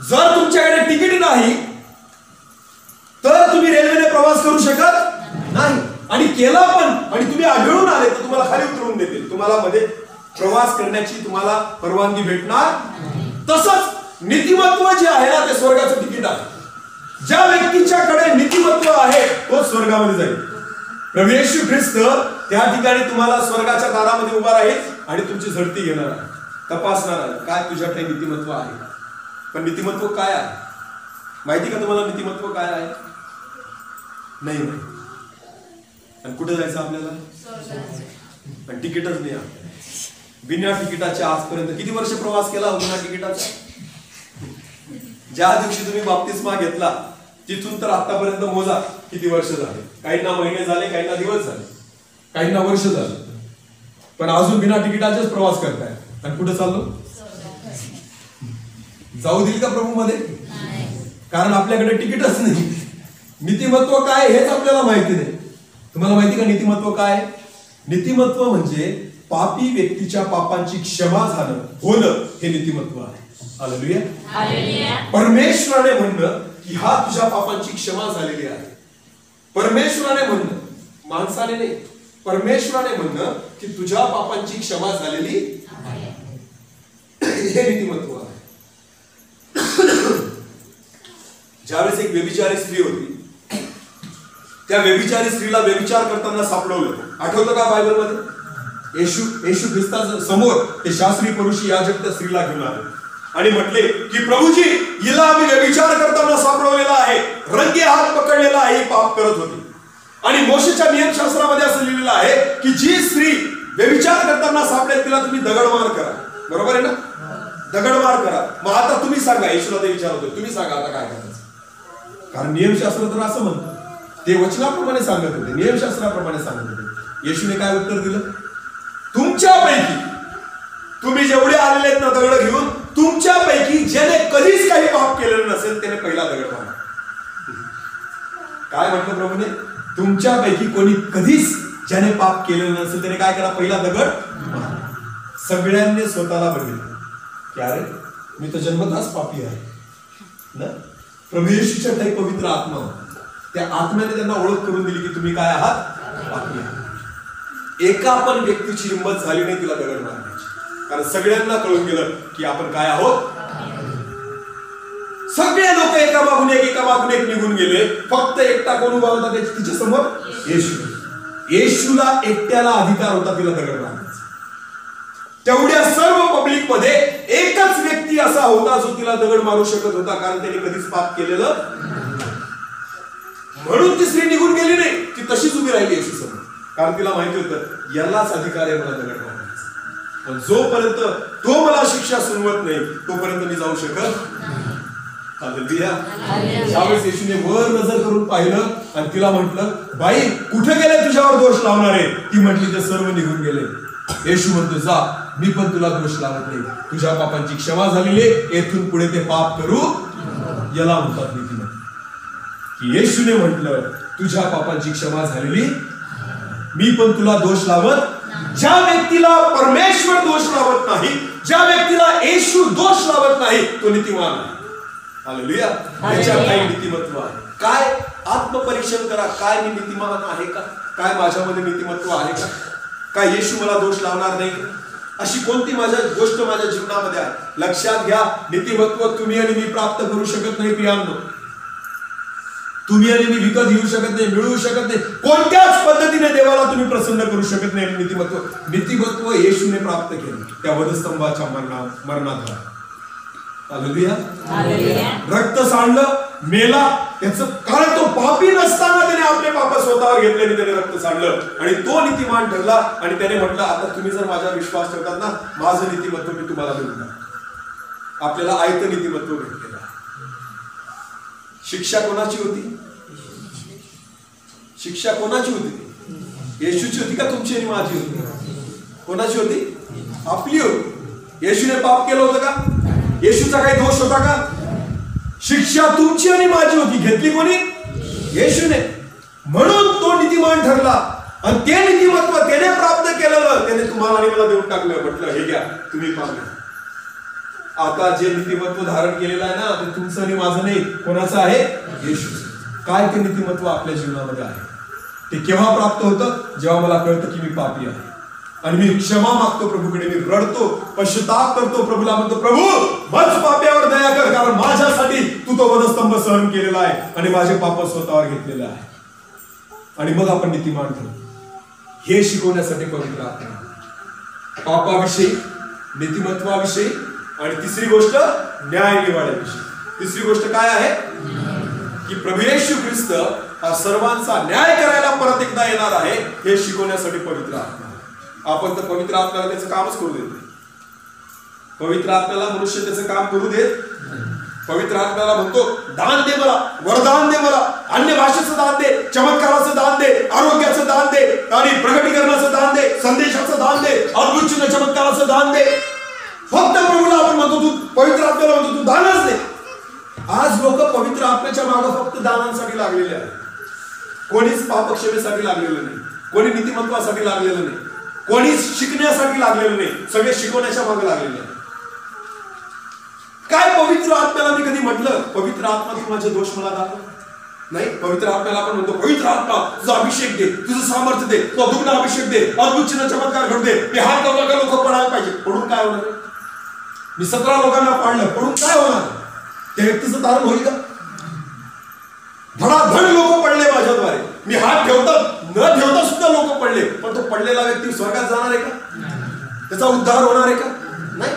जर तुमच्याकडे तिकीट नाही तर तुम्ही रेल्वेने प्रवास करू शकत नाही. आणि केला पण आणि तुम्ही आढळून आले तर तुम्हाला खाली उतरवून देतील. तुम्हाला मध्ये प्रवास करण्याची तुम्हाला परवानगी भेटणार. तसंच नीतिमत्व जे आहे ना, ते स्वर्गाचं तिकीट आहे. ज्या व्यक्तीच्याकडे नीतिमत्व आहे तो स्वर्गामध्ये जाईल. प्रभू येशू ख्रिस्त त्या ठिकाणी तुम्हाला स्वर्गाच्या दारामध्ये उभा राहील आणि तुमची झडती घेणार आहे, तपासणार आहे, काय तुझ्याकडे नीतिमत्व आहे. पण नीतिमत्व काय आहे माहिती का तुम्हाला? नीतिमत्व काय आहे? नाही माहिती. आणि कुठे जायचं आपल्याला? पण तिकीटच नाही आपल्याला. बिना तिकिटाचे आजपर्यंत किती वर्ष प्रवास केला बिना तिकिटाचा? ज्या दिवशी तुम्ही बाप्तिस्मा घेतला तिथून तर आतापर्यंत मोजा किती वर्ष झाले. काहींना महिने झाले, काहींना दिवस झाले, काहींना वर्ष झाले, पण अजून बिना तिकिटाचेच प्रवास करताय. आणि कुठे चाललो? जाऊ देईल का प्रभू मध्ये? कारण आपल्याकडे तिकीटच नाही. नीतिमत्व काय हेच आपल्याला माहिती नाही. तुम्हाला माहिती का नीतिमत्व काय? नीतिमत्व म्हणजे पापी व्यक्तीच्या पापांची क्षमा होणं हे नीतिमत्व आहे. हालेलुया. परमेश्वराने म्हणणं की हा तुझ्या पापांची क्षमा झालेली आहे. परमेश्वराने म्हणणं, माणसाने नाही. परमेश्वराने म्हणणं की तुझ्या पापांची क्षमा झालेली हे नीतिमत्व आहे. ज्यावेळेस एक व्यभिचारी स्त्री होती, त्या व्यभिचारी स्त्रीला व्यभिचार करताना सापडवलं. आठवतं का बायबलमध्ये? येशू ख्रिस्ताच्या समोर ते शास्त्री पुरुषी याजक त्या स्त्रीला घेऊन आले आणि म्हटले की प्रभूजी, हिला आम्ही व्यभिचार करताना सापडवलेला आहे, रंगे हात पकडलेला आहे, पाप करत होती. आणि मोशेच्या नियमशास्त्रामध्ये असं लिहिलेलं आहे की जी स्त्री व्यभिचार करताना सापडेल तिला तुम्ही दगडमार करा. बरोबर आहे ना? दगडमार करा. मग आता तुम्ही सांगा, येशूला ते विचारत होते, तुम्ही सांगा आता काय करायचं? कारण नियमशास्त्र तर असं म्हणतं, ते वचनाप्रमाणे सांगत होते, नियमशास्त्राप्रमाणे सांगत होते. येशूने काय उत्तर दिलं? तुमच्यापैकी, तुम्ही जेवढे आलेले आहेत ना दगड घेऊन, तुमच्यापैकी ज्याने कधीच काही पाप केलेलं नसेल त्याने पहिला दगड मारा. काय म्हटलं प्रभूने? तुमच्यापैकी कोणी कधीच ज्याने पाप केलेलं नसेल त्याने काय करा? पहिला दगड मारा. सगळ्यांनी स्वतःला बघितलं की अरे मी तर जन्मताच पापी आहे ना. प्रभू येशूच्या काही पवित्र आत्मा होता, त्या आत्म्याने त्यांना ओळख करून दिली की तुम्ही काय आहात? पापी आहात. एका पण व्यक्तीची हिंमत झाली नाही तिला दगड मारण्याची, कारण सगळ्यांना कळून गेलं की आपण काय आहोत. सगळे लोक एका मागून एक निघून गेले. फक्त एकटा कोण उभा होता तिच्या समोर? येशू. येशूला एकट्याला अधिकार होता तिला दगड मारण्याचा. तेवढ्या सर्व पब्लिक मध्ये एकच व्यक्ती असा होता जो तिला दगड मारू शकत होता, कारण त्याने कधीच पाप केलेलं. म्हणून ती स्त्री निघून गेली नाही, ती तशीच उभी राहिली येशू समोर, कारण तिला माहिती होतं यालाच अधिकार आहे मला दगड मारण्याचा. पण जोपर्यंत तो मला शिक्षा सुनवत नाही तोपर्यंत मी जाऊ शकत. हालेलुया. त्यावेळेस येशूने वर नजर करून पाहिलं आणि तिला म्हटलं, बाई कुठे गेले तुझ्यावर दोष लावणारे? ती म्हटली ते सर्व निघून गेले. येशू म्हणतो, जा, मी पण तुला दोष लावत नाही, तुझ्या पापांची क्षमा झालेली, येथून पुढे ते पाप करू. याला म्हणतात नीतिमत्व. की येशूने म्हटलं तुझ्या पापांची क्षमा झालेली, मी पण तुला दोष लावत. ज्या व्यक्तीला परमेश्वर दोष लावत नाही, ज्या व्यक्तीला येशू दोष लावत नाही, तो नीतिमान आहे. हालेलुया. याच्यात काही नीतिमत्व आहे. काय? आत्मपरीक्षण करा. काय मी नीतिमान आहे का? काय माझ्यामध्ये नीतिमत्व आहे का? काय येशू मला दोष लावणार नाही? अशी कोणती गोष्ट माझ्या जीवनामध्ये आहे? लक्षात घ्या, नीतिमत्व तुम्ही आणि मी प्राप्त करू शकत नाही प्रियांनो. तुम्ही आणि मी विकत घेऊ शकत नाही, मिळवू शकत नाही. कोणत्याच पद्धतीने देवाला तुम्ही प्रसन्न करू शकत नाही. नीतिमत्व येशूने प्राप्त केलं त्या वधस्तंभाच्या मरणाद्वारे. हालेलुया. रक्त सांडलं, मेला, त्याचं कारण तो पापी नसताना त्याने आपले पाप स्वतःवर घेतले आणि त्याने रक्त सांडलं आणि तो नीतिमान ठरला. आणि त्याने म्हटलं, आता तुम्ही जर माझ्यावर विश्वास ठेवतात ना, माझं नीतिमत्व मी तुम्हाला देऊन टाकतो. आपल्याला आयत नीतिमत्व भेटलेलं आहे. शिक्षा कोणाची होती? शिक्षा कोणाची होती? येशूची होती का तुमची आणि माझी होती? कोणाची होती? आपली होती. येशूने पाप केलं होतं का? येशूचा काही दोष होता का? शिक्षा तुमची आणि माझी होती. घेतली कोणी? येशूने. म्हणून तो नीतिमान ठरला आणि ते नीतिमत्व त्याने प्राप्त केलेलं त्याने तुम्हाला आणि मला देऊन टाकलं. म्हटलं, हे घ्या, तुम्ही पाहिलं. आता जे नीतिमत्व धारण केलेलं आहे ना, ते तुमचं आणि माझं नाही. कोणाचं आहे? येशूचं. काय ते नीतिमत्व आपल्या जीवनामध्ये आहे? ते केव्हा प्राप्त होतं? जेव्हा मला कळतं की मी पापी आहे आणि मी क्षमा मागतो प्रभूकडे, मी रडतो, पश्चाताप करतो, प्रभूला म्हणतो, प्रभू माझ्या पाप्यावर दया कर, कारण माझ्यासाठी तू तो वधस्तंभ सहन केलेला आहे आणि माझे पाप स्वतःवर घेतलेले आहे. आणि मग आपण नीतिमान ठरतो. हे शिकवण्यासाठी पवित्र आत्मा. पापाविषयी, नीतिमत्वाविषयी, आणि तिसरी गोष्ट न्याय निवाड्याविषयी. तिसरी गोष्ट काय आहे? की प्रभू येशू ख्रिस्त हा सर्वांचा न्याय करायला परत एकदा येणार आहे, हे शिकवण्यासाठी पवित्र आत्मा. आपण तर पवित्र आत्म्याला त्याचं कामच करू देत नाही. पवित्र आत्म्याला मनुष्य त्याचं काम करू देत. पवित्र आत्म्याला म्हणतो, दान दे मला, वरदान दे मला, अन्य भाषेचं दान दे, चमत्काराचं दान दे, आरोग्याचं दान दे, आणि प्रगटीकरणाचं दान दे, संदेशाचं दान दे, अद्भुत चिन्ह चमत्काराचं दान दे. फक्त प्रभूला आपण म्हणतो, तू पवित्र आत्म्याला म्हणतो तू दानच दे. आज लोक पवित्र आत्म्याच्या मागे फक्त दानांसाठी लागलेले आहेत. कोणीच पापक्षमेसाठी लागलेलं नाही, कोणी नीतिमत्वासाठी लागलेलं नाही, कोणीच शिकण्यासाठी लागलेलं नाही. सगळे शिकवण्याच्या मागे लागलेले आहेत. काय पवित्र आत्म्याला मी कधी म्हटलं, पवित्र आत्मा तू माझे दोष मला दाखव? नाही, पवित्र आत्म्याला आपण म्हणतो पवित्र आत्मा तुझा अभिषेक दे, तुझं सामर्थ्य दे, तुझा दुग्ध अभिषेक दे, अद्भुत चिन्ह चमत्कार घडू दे. मी हात लावला का लोक पडायला पाहिजे. पडून काय होणार आहे? मी 17 लोकांना पाडलं, पडून काय होणार? त्या व्यक्तीचं तारण होईल का? धडाधड लोक पडले माझ्याद्वारे, मी हात ठेवता न ठेवता सुद्धा लोक पडले, पण तो पडलेला व्यक्ती स्वर्गात जाणार आहे का? त्याचा उद्धार होणार आहे का? नाही.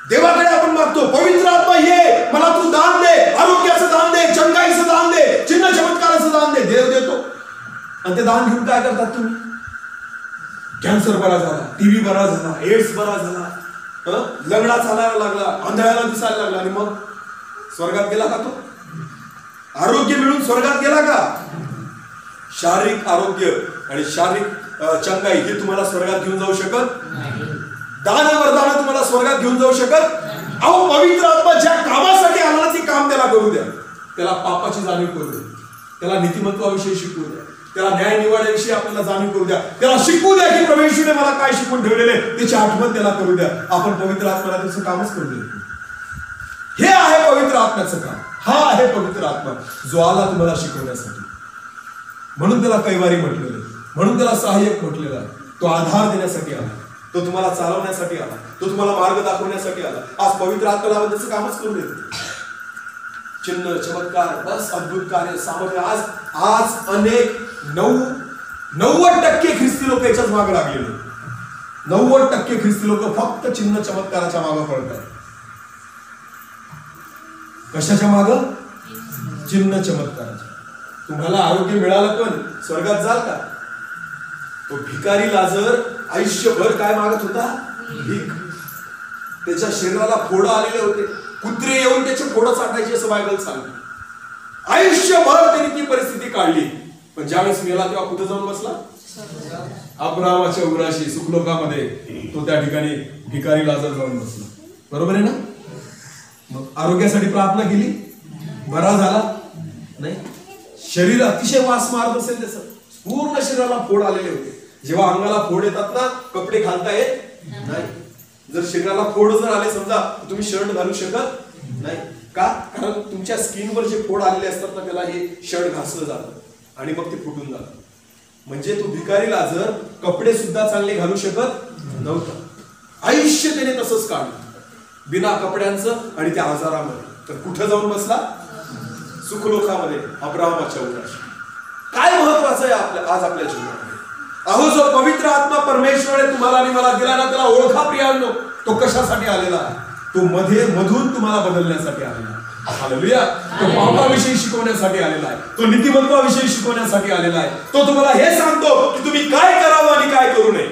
देवाकडे आपण मागतो पवित्र आत्मा ये, मला तू दान दे, आरोग्याचं दान दे, चंगाईचं दान दे, चिन्ह चमत्काराचं दान दे. देव देतो. आणि ते दान घेऊन काय करतात तुम्ही? कॅन्सर बरा झाला, टीबी बरा झाला, एड्स बरा झाला, लंगडा चालायला लागला, आंधळ्याला दिसायला लागला, आणि मग स्वर्गात गेला का तो? आरोग्य मिळून स्वर्गात गेला का? शारीरिक आरोग्य आणि शारीरिक चंगाई हे तुम्हाला स्वर्गात घेऊन जाऊ शकत? दान वरदान तुम्हाला स्वर्गात घेऊन जाऊ शकत? अहो, पवित्र आत्मा ज्या कामासाठी आला ना, ते काम त्याला करू द्या. त्याला पापाची जाणीव करू द्या, त्याला नीतिमत्वाविषयी शिकवू द्या, त्याला न्याय निवाड्याविषयी आपल्याला जाणीव करू द्या, त्याला शिकवू द्या की परमेश्वराने मला काय शिकवून ठेवलेले त्याची आठवण त्याला करू द्या. आपण पवित्र आत्म्याला त्याचं कामच करू द्या. हे आहे पवित्र आत्म्याचं काम. हा आहे पवित्र आत्मा जो आला तुम्हाला शिकवण्यासाठी. म्हणून त्याला कैवारी म्हटलेलं आहे, म्हणून त्याला सहाय्यक म्हटलेलं आहे. तो आधार देण्यासाठी आला, तो तुम्हाला चालवण्यासाठी आला, तो तुम्हाला मार्ग दाखवण्यासाठी आला. आज पवित्र आत्म्याला आपण त्याचं कामच करू देतो. चिन्ह चमत्कार, बस अद्भुत कार्य, सामर्थ्य. आज अनेक 90% ख्रिस्ती लोक याच्याच मागे लागलेले. 90% ख्रिस्ती लोक फक्त चिन्ह चमत्काराच्या मागे पळत आहेत. कशाच्या माग? चिन्ह चमत्काराच्या. तुम्हाला आरोग्य मिळालं पण स्वर्गात जाल का? तो भिकारी लाजर आयुष्यभर काय मागत होता? भीक. त्याच्या शरीराला फोड आलेले होते, कुत्रे येऊन त्याचे फोड चाटायचे असं बायबल सांगते. आयुष्यभर त्यांनी ती परिस्थिती काढली, पण ज्यावेळेस मेला तेव्हा कुठे जाऊन बसला? अब्राहामाच्या उराशी सुखलोकामध्ये तो त्या ठिकाणी भिकारी लाजर जाऊन बसला. बरोबर आहे ना? मग आरोग्यासाठी प्रार्थना केली, बरा झाला नाही. शरीर अतिशय वास मारत असेल त्याचं, पूर्ण शरीराला फोड आलेले होते. जेव्हा अंगाला फोड येतात ना, कपडे घालता येत नाही. जर शरीराला फोड जर आले समजा, तुम्ही शर्ट घालू शकत नाही. का? कारण तुमच्या स्किनवर जे फोड आलेले असतात ना, त्याला हे शर्ट घासलं जातं आणि मग ते फुटून जातं. म्हणजे तो भिकारी लाजर कपडे सुद्धा चांगले घालू शकत नव्हता. आयुष्य त्याने तसंच काढलं बिना कपड्यांचं आणि त्या आजारामध्ये. तर कुठं जाऊन बसला? सुखलोकामध्ये, अब्राहामाच्या उराशी. काय महत्वाचं आहे आज आपल्या जीवनामध्ये? अहो, जो पवित्र आत्मा परमेश्वराने तुम्हाला आणि मला दिला ना, त्याला ओळखा प्रियांनो. तो कशासाठी आलेला आहे? तो मधून तुम्हाला बदलण्यासाठी आलेला आहे. हालेलुया. तो पापाविषयी शिकवण्यासाठी आलेला आहे, तो नीतिमत्वाविषयी शिकवण्यासाठी आलेला आहे. तो तुम्हाला हे सांगतो की तुम्ही काय करावं आणि काय करू नये.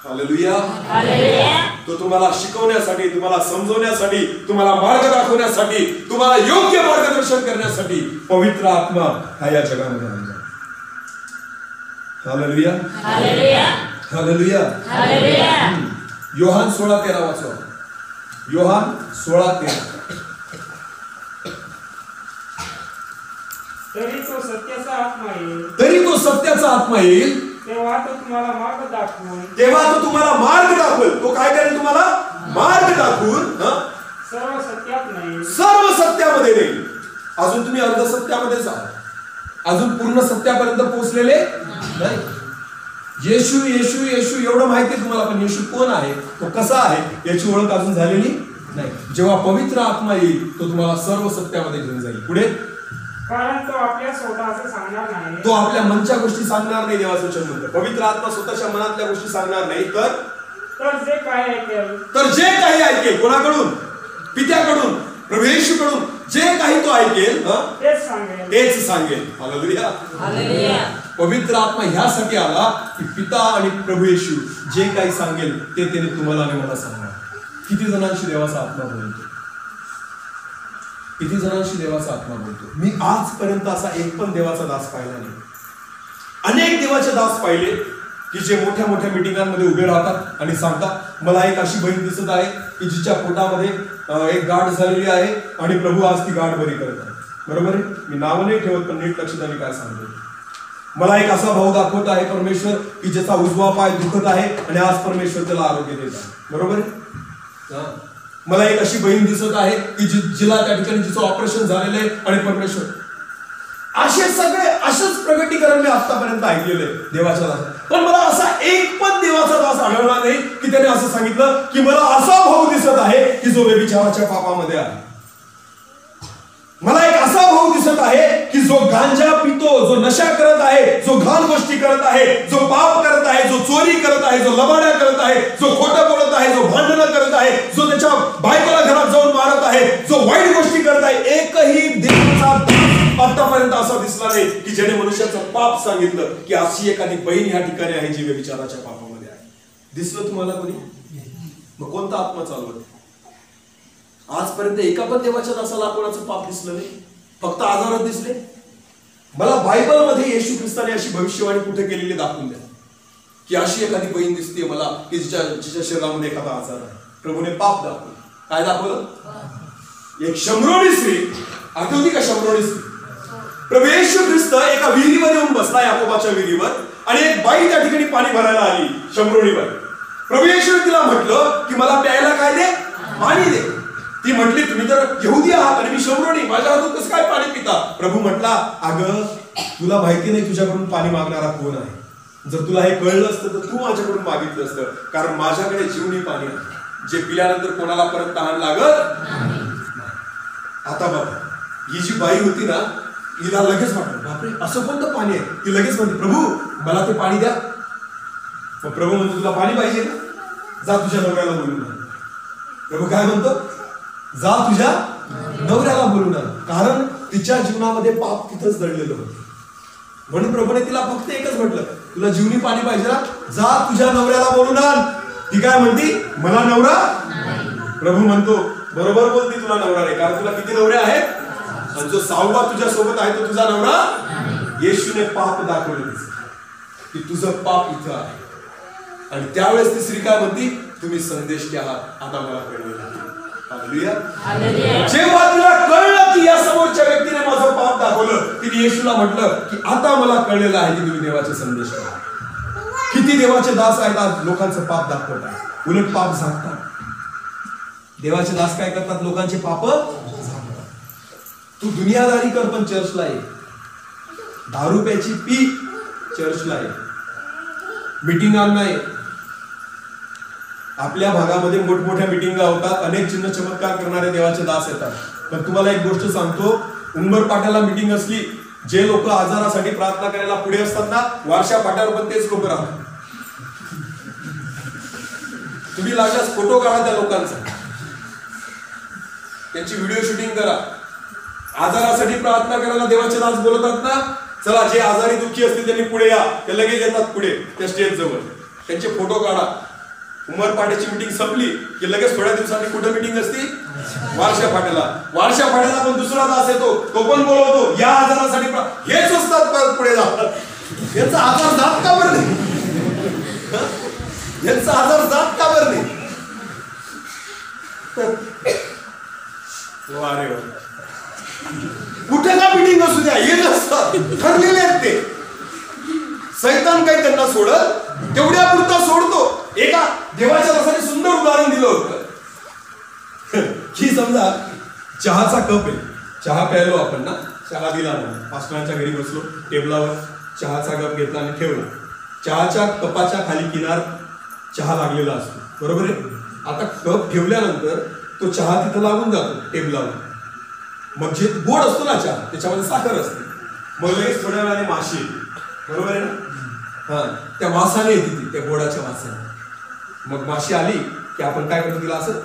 हालेलुया. तो तुम्हाला शिकवण्यासाठी, तुम्हाला समजवण्यासाठी, तुम्हाला मार्ग दाखवण्यासाठी, तुम्हाला योग्य मार्गदर्शन करण्यासाठी पवित्र आत्मा हा या जगामध्ये आलेला आहे. हालेलुया. हालेलुया. हालेलुया. योहान 16:13 वाचवा. योहान 16:13. तरी तो सत्याचा आत्मा येईल, तरी तो सत्याचा आत्मा येईल, तेव्हा तो तुम्हाला मार्ग दाखवून, तेव्हा तो तुम्हाला मार्ग दाखवेल. तो काय करेल? तुम्हाला मार्ग दाखवून सर्व सत्यात नाही, सर्व सत्यामध्ये नाही. अजून तुम्ही अर्ध सत्यामध्येच आहात, अजून पूर्ण सत्यापर्यंत पोहोचलेले नाही. येशू येशू येशू एवढं माहिती आहे तुम्हाला, पण येशू कोण आहे, तो कसा आहे याची ओळख अजून झालेली नाही. जेव्हा पवित्र आत्मा येईल, तो तुम्हाला सर्व सत्यामध्ये घेऊन जाईल. पुढे, कारण तो आपल्या स्वतःचं सांगणार नाही, तो आपल्या मनच्या गोष्टी सांगणार नाही. देवाचं वचन म्हणतं पवित्र आत्मा स्वतःच्या मनातल्या गोष्टी सांगणार नाही, तर जे काही ऐकेल, जे काही ऐकेल, कोणाकडून? पित्याकडून, प्रभू येशूकडून. जे काही तो ऐकेल तेच सांगेल. हालेलुया. हालेलुया. पवित्र आत्मा ह्यासाठी आला की पिता आणि प्रभू येशू जे काही सांगेल ते त्याने तुम्हाला आणि मला सांगणार. किती जणांशी देवाचा आत्मा बोलतो? किती जणांशी देवाचा आत्मा बोलतो? मी आजपर्यंत असा एक पण देवाचा दास पाहिला नाही. अनेक देवाचे दास पाहिले की जे मोठ्या मोठ्या मिटिंगांमध्ये उभे राहतात आणि सांगतात, मला एक अशी बहीण दिसत आहे की जिच्या पोटामध्ये एक गाठ झालेली आहे आणि प्रभू आज ती गाठ बरी करत आहे. बरोबर आहे? मी नाव नाही ठेवत, पण नीट लक्षात आणि काय सांगतो. मला एक असा भाऊ दाखवत आहे परमेश्वर की ज्याचा उजवा पाय दुखत आहे आणि आज परमेश्वर त्याला आरोग्य देत आहे. बरोबर आहे? मला एक अशी बहीण दिसत आहे की जिला त्या ठिकाणी जिचं ऑपरेशन झालेलं आहे आणि परमेश्वर असे सगळे असंच प्रगटीकरण मी आतापर्यंत ऐकलेलं आहे देवाच्या दासात. पण मला असा एक पण देवाचा दास आढळला नाही की त्याने असं सांगितलं की मला असा भाऊ दिसत आहे की जो व्यभिचाराच्या पापामध्ये आहे. मला एक असा भाऊ दिसत आहे की जो गांजा पितो, जो नशा करत आहे, जो घाण गोष्टी करत आहे, जो पाप करत आहे, जो चोरी करत आहे, जो लबाड्या करत आहे, जो खोटं बोलत आहे, जो भांडणं करत आहे, जो त्याच्या बायकोला घरात जाऊन मारत आहे, जो वाईट गोष्टी करत आहे. एकही देवाचा दास आतापर्यंत असा दिसला नाही की ज्याने मनुष्याचं पाप सांगितलं की अशी एखादी बहीण या ठिकाणी आहे जी व्यभिचाराच्या पापामध्ये आहे. दिसलं तुम्हाला कोणी? मग कोणता आत्मा चालवत? आजपर्यंत एका पण देवाच्या दासाला कोणाचं पाप दिसलं नाही, फक्त आजारात दिसले. मला बायबलमध्ये येशू ख्रिस्ताने अशी भविष्यवाणी कुठे केलेली दाखवून द्या की अशी एखादी बहीण दिसते मला की जिच्या शरीरामध्ये एखादा आजार आहे. प्रभूने पाप दाखवलं. काय दाखवलं? एक शमरोणी स्त्री, आठवती का शमरोणी स्त्री? प्रभू येशू ख्रिस्त एका विहिरीवर येऊन बसला, याकोबाच्या विहिरीवर, आणि एक बाई त्या ठिकाणी पाणी भरायला आली, शमरोणी बाई. प्रभू येशूने तिला म्हटलं की मला प्यायला काय दे? पाणी दे. ती म्हटली तुम्ही तर यहुदी आहात आणि मी शमरोणी, माझ्या हातून कसं काय पाणी पिता? प्रभू म्हटला अगं तुला माहिती नाही तुझ्याकडून पाणी मागणारा कोण आहे. जर तुला हे कळलं असतं तर तू माझ्याकडून मागितलं असतं, कारण माझ्याकडे जीवनी पाणी आहे जे पिल्यानंतर कोणाला परत तहान लागत. आता बघा ही जी बाई होती ना, हिला लगेच वाटलं बापरे असं कोणतं पाणी आहे. ती लगेच म्हणते प्रभू मला ते पाणी द्या. मग प्रभू म्हणतो तुला पाणी पाहिजे ना, जा तुझ्या नवऱ्याला बोलून आण. प्रभू काय म्हणतो? जा तुझ्या नवऱ्याला बोलून आण. कारण तिच्या जीवनामध्ये पाप तिथंच दडलेलं होतं. म्हणून प्रभूने तिला फक्त एकच म्हटलं तुला जीवनी पाणी पाहिजे ना, जा तुझ्या नवऱ्याला बोलून आण. ती काय म्हणती? मला नवरा. प्रभू म्हणतो बरोबर बोलती, तुला नवरा नाही, कारण तुला किती नवरे आहेत आणि जो 6वा तुझ्या सोबत आहे तो तुझा नवरा. येशूने पाप दाखवलं की तुझं पाप इथं आहे. आणि त्यावेळेस ती स्त्री काय म्हणती? तुम्ही संदेश आहात, आता मला कळलं. जेव्हा तिला कळलं की या समोरच्या व्यक्तीने माझं पाप दाखवलं, तिने येशूला म्हटलं की आता मला कळलेलं आहे की तुम्ही देवाचे संदेश आहात. किती देवाचे दास आहेत आज लोकांचं पाप दाखवतात, उलट पाप झाकतात. देवाचे दास काय करतात? लोकांचे पाप झाकतात. तू दुनियादारी कर पण चर्चला ये, दारू प्यायची पी, चर्चला ये, मिटिंगांना ये. आपल्या भागामध्ये मोठमोठ्या मिटिंगा होतात, अनेक चिन्ह चमत्कार करणारे देवाचे दास येतात. पण तुम्हाला एक गोष्ट सांगतो, उंबर पाट्याला मिटिंग असली, जे लोक आजारासाठी प्रार्थना करायला पुढे असतात ना, वारशा पाट्यावर पण तेच लोक राहतात. तुम्ही लागल्यास फोटो काढा त्या लोकांचा, त्यांची व्हिडिओ शूटिंग करा. आजारासाठी प्रार्थना करायला देवाचे दास बोलतात ना, चला जे आजारी दुःखी असतील त्यांनी पुढे या, ते लगेच येतात पुढे त्या स्टेज जवळ, त्यांचे फोटो काढा. उमर पाट्याची मिटिंग संपली की लगेच थोड्या दिवसांनी कुठे मिटिंग असती? वारशा फाट्याला. वारशा फाट्याला पण दुसरा दास येतो, तो पण बोलवतो या आजारासाठी. हेच असतात परत पुढे जातात. यांचा आजार जात का बरं नाही? यांचा आजार जात का बरं नाही? अरे कुठे का मिटिंग असू द्या, येत असतात, ठरलेले आहेत ते. सैतान काही त्यांना सोडत, तेवढ्या पुरता सोडतो. एका देवाच्या दासाने सुंदर उदाहरण दिलं होतं की समजा चहाचा कप आहे, चहा प्यायलो आपण ना, चहा दिला ना, पास्टरांच्या घरी बसलो, टेबलावर चहाचा कप घेतला आणि ठेवला. चहाच्या कपाच्या खाली किनार चहा लागलेला असतो, बरोबर आहे. आता कप ठेवल्यानंतर तो चहा तिथं लागून जातो टेबलावर. मग जे गोड असतो ना चहा, त्याच्यामध्ये साखर असते. मग लगेच थोड्या वेळाने माशी येते, बरोबर आहे ना. हा, त्या वासाने येते ती, त्या गोडाच्या वासाने. मग माशी आली की आपण काय करतो? तिला असं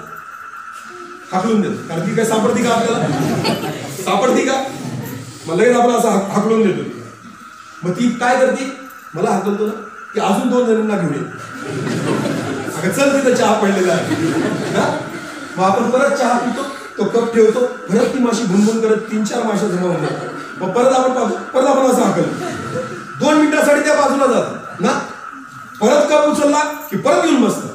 हाकलून देतो, कारण ती काय सापडती का आपल्याला? सापडती का? मग लगेच आपण असं हाकलून देतो. मग ती काय करते? मला हाकलतो ना की अजून 2 जणांना घेऊन येते. अगं चल तिथं चहा पडलेला आहे. मग आपण परत चहा पितो, तो कप ठेवतो, परत ती माशी भुनभुन करत 3-4 माशा जमा होऊन जातात. मग परत आपण असं हाकलतो. 2 मिनिटासाठी त्या बाजूला जातात ना, परत कप उचलला की परत येऊन बसतात.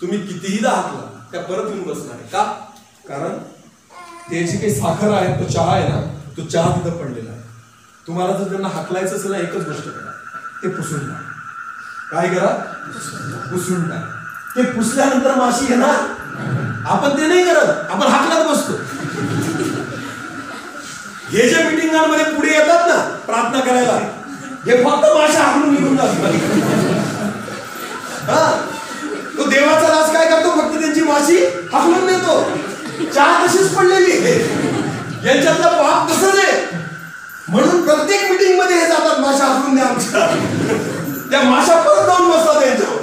तुम्ही कितीही हाकला त्या परत येऊन बसणार आहे का? कारण त्याची काही साखर आहे, तो चहा आहे ना, तो चहा तिथं पडलेला आहे. तुम्हाला जर त्यांना हाकलायचं असेल ना, एकच गोष्ट करा, ते पुसून टाका. काय करा? पुसून टाका. ते पुसल्यानंतर माशी येणार आपण ते नाही करत, आपण हाकलात बसतो. हे जे मिटिंगांमध्ये पुढे येतात ना प्रार्थना करायला, हे फक्त माशा हाकलून निघून जातात. हा, तो देवाचा राज काय करतो, फक्त त्यांची माशी हाकलून देतो. चहा तशीच पडलेली आहे, यांच्यातलं पाप तसंच आहे. म्हणून प्रत्येक मीटिंग मध्ये हे जातात, माशा हाकलून द्या आमच्या. त्या माशा परत जाऊन बसतात त्यांच्यावर.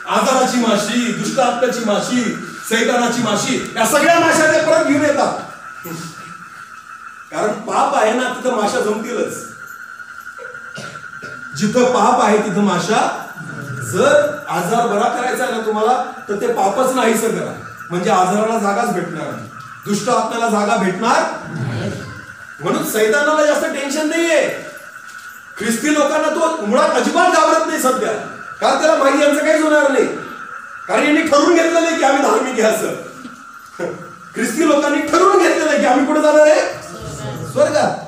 आजाराची माशी, दुष्ट आत्म्याची माशी, सैतानाची माशी, या सगळ्या माशा ते परत घेऊन येतात. कारण पाप आहे ना तिथं माशा जमतीलच. जिथं पाप आहे तिथं माशा. जर आजार बरा करायचा आहे ना तुम्हाला, तर ते पापच नाहीसं करा, म्हणजे आजाराला जागाच भेटणार नाही, दुष्ट आत्म्याला जागा भेटणार. म्हणून सैतानाला जास्त टेन्शन नाहीये. ख्रिस्ती लोकांना तो मुळात अजिबात घाबरत नाही सध्या, कारण त्याला माहिती यांचं काहीच होणार नाही, कारण यांनी ठरवून घेतलेलं आहे की आम्ही धार्मिक आहे असं. ख्रिस्ती लोकांनी ठरवून घेतलेलं आहे की आम्ही कुठे जाणार आहे, स्वर्गात.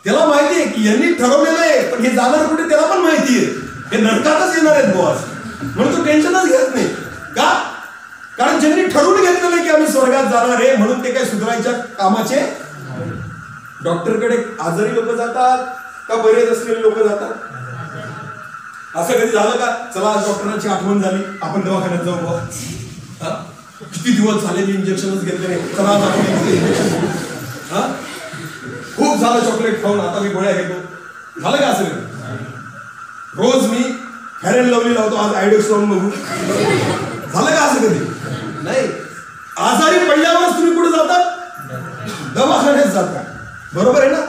त्याला माहिती आहे की यांनी ठरवलेलं आहे, पण हे जाणार कुठे त्याला पण माहिती आहे, हे नरकातच येणार आहेत बॉस. म्हणून तो टेन्शनच घेत नाही. का? कारण ज्यांनी ठरवून घेतलेलं आहे की आम्ही स्वर्गात जाणार आहे, म्हणून ते काय सुधारायच्या कामाचे. डॉक्टरकडे आजारी लोक जातात का बरेच असलेले लोक जातात? असं कधी झालं का, चला आज डॉक्टरांची आठवण झाली, आपण दवाखान्यात जाऊ बा. किती दिवस झाले मी इंजेक्शनच घेतले नाही, चला आज आपण इंजेक्शन. हा, खूप झालं चॉकलेट खाऊन, आता मी गोळ्या घेतो. झालं का असं कधी? रोज मी फेअर अँड लवली लावतो, आज आयडोक्स लावून बघू. झालं का असं कधी? नाही. आजारी पडल्यावरच तुम्ही कुठे जातात? दवाखान्यात जाता. बरोबर आहे ना?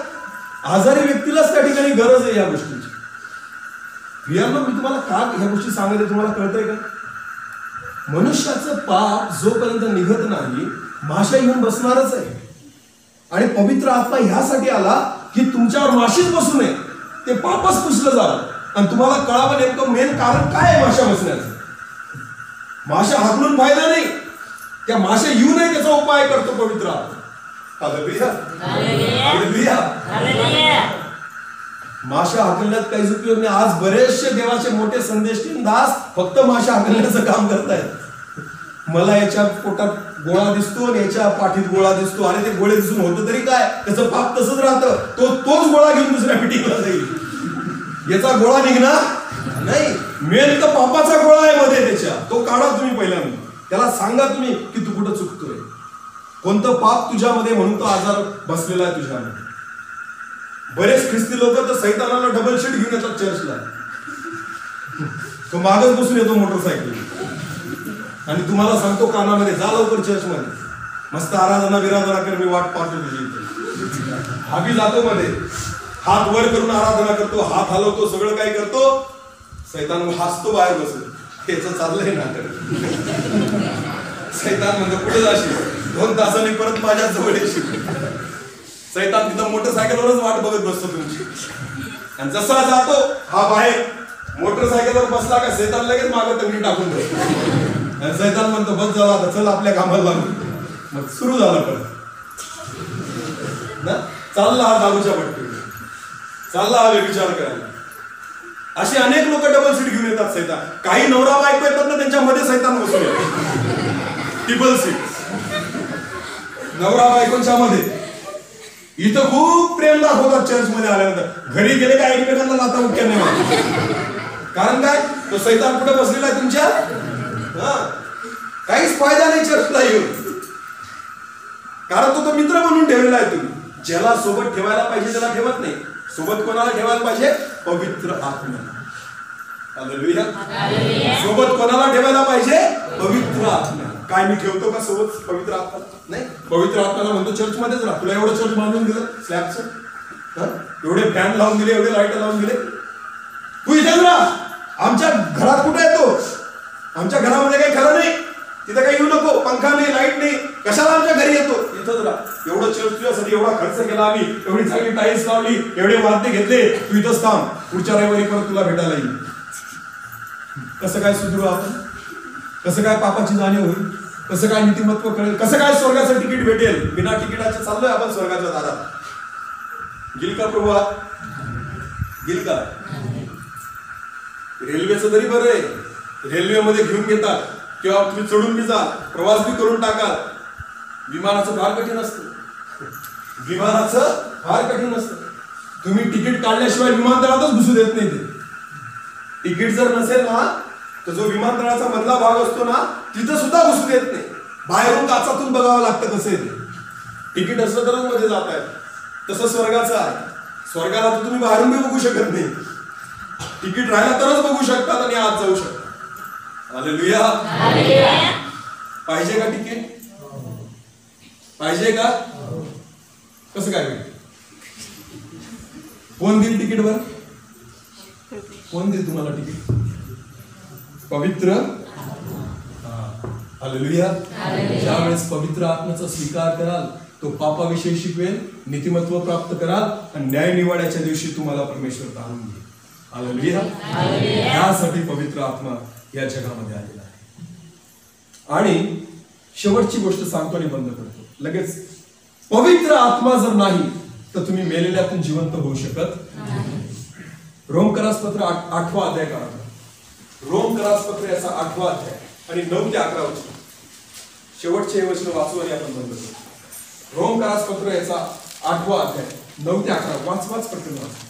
आजारी व्यक्तीलाच त्या ठिकाणी गरज आहे या गोष्टीची. प्रियांनो, मी तुम्हाला का ह्या गोष्टी सांगते तुम्हाला कळतंय का? मनुष्याचं पाप जोपर्यंत निघत नाही, माशा येऊन बसणारच आहे. आणि पवित्र आत्मा ह्यासाठी आला की तुमच्यावर माशीच बसू नये, ते पापच पुसलं जावं आणि तुम्हाला कळावं नेमकं मेन कारण काय आहे माशा बसण्याचं. माशा हाकलून फायदा नाही, त्या माशा येऊ नये त्याचा उपाय करतो पवित्र आत्मा. माशा हाकलण्यात काहीच उपयोग नाही. आज बरेचसे देवाचे मोठे संदेशहीन दास फक्त माशा हाकलण्याचं काम करतायत. मला याच्या पोटात गोळा दिसतो आणि याच्या पाठीत गोळा दिसतो, आणि ते गोळे दिसून होतं तरी काय, त्याचं पाप तसंच राहतं. तोच गोळा घेऊन दुसऱ्या मिटिंगला जाईल, याचा गोळा निघणार नाही. मेन तर पापाचा गोळा आहे मध्ये त्याच्या, तो काढा तुम्ही पहिल्यांदा. त्याला सांगा तुम्ही की तू कुठं चुकतोय, कोणतं पाप तुझ्यामध्ये, म्हणून तो आजार बसलेला आहे तुझ्यामध्ये. बरेच ख्रिस्ती लोक तर सैतानाला डबल शीट घेऊन येतात चर्चला. तो मागच बसून येतो मोटरसायकल आणि तुम्हाला सांगतो कानामध्ये, जा लवकर चर्चमध्ये, मस्त आराधना विराधना कर, मी वाट पाहतो तुझी इथे. हाबी जातो मध्ये, हात वर करून आराधना करतो, हात हलवतो, सगळं काही करतो. सैतान हसतो बाहेर बसून, त्याचं चाललंय नाटक. सैतान म्हणतो कुठे जाशील, 2 तासांनी परत माझ्या जवळ येशील. सैतान तिथं मोटरसायकलवरच वाट बघत बसतो तुमची. आणि जसा जातो हा बाहेर मोटरसायकलवर बसला का सैतान लगेच मागं तंगडी टाकून बसतो. आणि सैतान म्हणतो बस झाला आता, चल आपल्या कामाला लागू. मग सुरू झालं परत ना, चालला हा दारूच्या पट्टीवर, चालला हा व्यभिचार करायला. असे अनेक लोक डबल सीट घेऊन येतात सैतान. काही नवरा बायको येतात ना, त्यांच्यामध्ये सैतान बसून येतात, ट्रिपल सीट नवरा बायकोच्या मध्ये. इथं खूप प्रेम दाखवतात चर्च मध्ये आल्यानंतर, घरी गेले का एकमेकांना लाता उठक्या नाही मारत. कारण काय, तो सैतान कुठे बसलेला आहे तुमच्या. काहीच फायदा नाही चर्चला येऊन, कारण तो मित्र म्हणून ठेवलेला आहे. तुम्ही ज्याला सोबत ठेवायला पाहिजे त्याला ठेवत नाही. सोबत कोणाला ठेवायला पाहिजे, पवित्र आत्म्याला. हालेलुया. सोबत कोणाला ठेवायला पाहिजे, पवित्र आत्म्याला. काय मी ठेवतो का सोबत पवित्र आत्मा? नाही. पवित्र आत्म्याला म्हणतो चर्च मध्येच राहा. तुला एवढं चर्च बांधून दिलं स्लॅबचं, एवढे फॅन लावून दिले, एवढे लाईट लावून दिले, तू इथेच राहा. आमच्या घरात कुठे येतो, आमच्या घरामध्ये काही खरं नाही, तिथं काही येऊ नको, पंखा नाही, लाईट नाही, कशाला आमच्या घरी येतो, इथंच राहा. एवढं चर्च तुझ्यासाठी एवढा खर्च केला आम्ही, एवढी चांगली टाईल्स लावली, एवढे वाद्य घेतले, तू इथंच थांब, पुढच्या रविवारी परत तुला भेटायला येईल. कसं काय सुधरू आपण, कसं काय पापाची जाणीव होईल, कसं काय नीतिमत्व कळेल, कसं काय स्वर्गाचं तिकीट भेटेल. बिना तिकिटाचे चाललोय आपण स्वर्गाच्या दारात. गेल का प्रभू, गेल का? रेल्वेचं तरी बरं आहे, रेल्वेमध्ये घेऊन घेतात किंवा तुम्ही चढून बी जाल, प्रवास बी करून टाकाल, विमानाचं फार कठीण असतं. विमानाचं फार कठीण असतं. तुम्ही तिकीट काढल्याशिवाय विमानतळातच घुसू देत नाही ते. तिकीट जर नसेल ना तर जो विमानतळाचा मधला भाग असतो ना तिथं सुद्धा घुसू देत नाही. बाहेरून काचातून बघावं लागतं कसं आहे ते. तिकीट असलं तरच मध्ये जात आहे. तसं स्वर्गाचं आहे. स्वर्गाला तर तुम्ही बाहेरून बी बघू शकत नाही. तिकीट राहिला तरच बघू शकतात आणि आत जाऊ शकतात. हालेलुया. पाहिजे का तिकीट? पाहिजे का? कसं काय भेटेल? कोण देईल तिकीट? वर कोण देईल तुम्हाला तिकीट? पवित्र. हालेलुया. ज्यावेळेस पवित्र आत्म्याचा स्वीकार कराल तो पापाविषयी शिकवेल, नीतिमत्व प्राप्त कराल आणि न्याय निवाड्याच्या दिवशी तुम्हाला परमेश्वर तारून देईल. हालेलुया. यासाठी पवित्र आत्मा या जगामध्ये आलेला आहे. आणि शेवटची गोष्ट सांगतो आणि बंद करतो लगेच. पवित्र आत्मा जर नाही तर तुम्ही मेलेल्यातून जिवंत होऊ शकत नाही. रोमकरासपत्र 8वा अध्याय काढा. रोमकरासपत्र याचा 8वा अध्याय आणि 9 ते 11 वचन. शेवटचे वचन वाचू आणि आपण बंद करू. रोमकरासपत्र याचा 8वा अध्याय 9 ते 11. वाच पटकन वाच.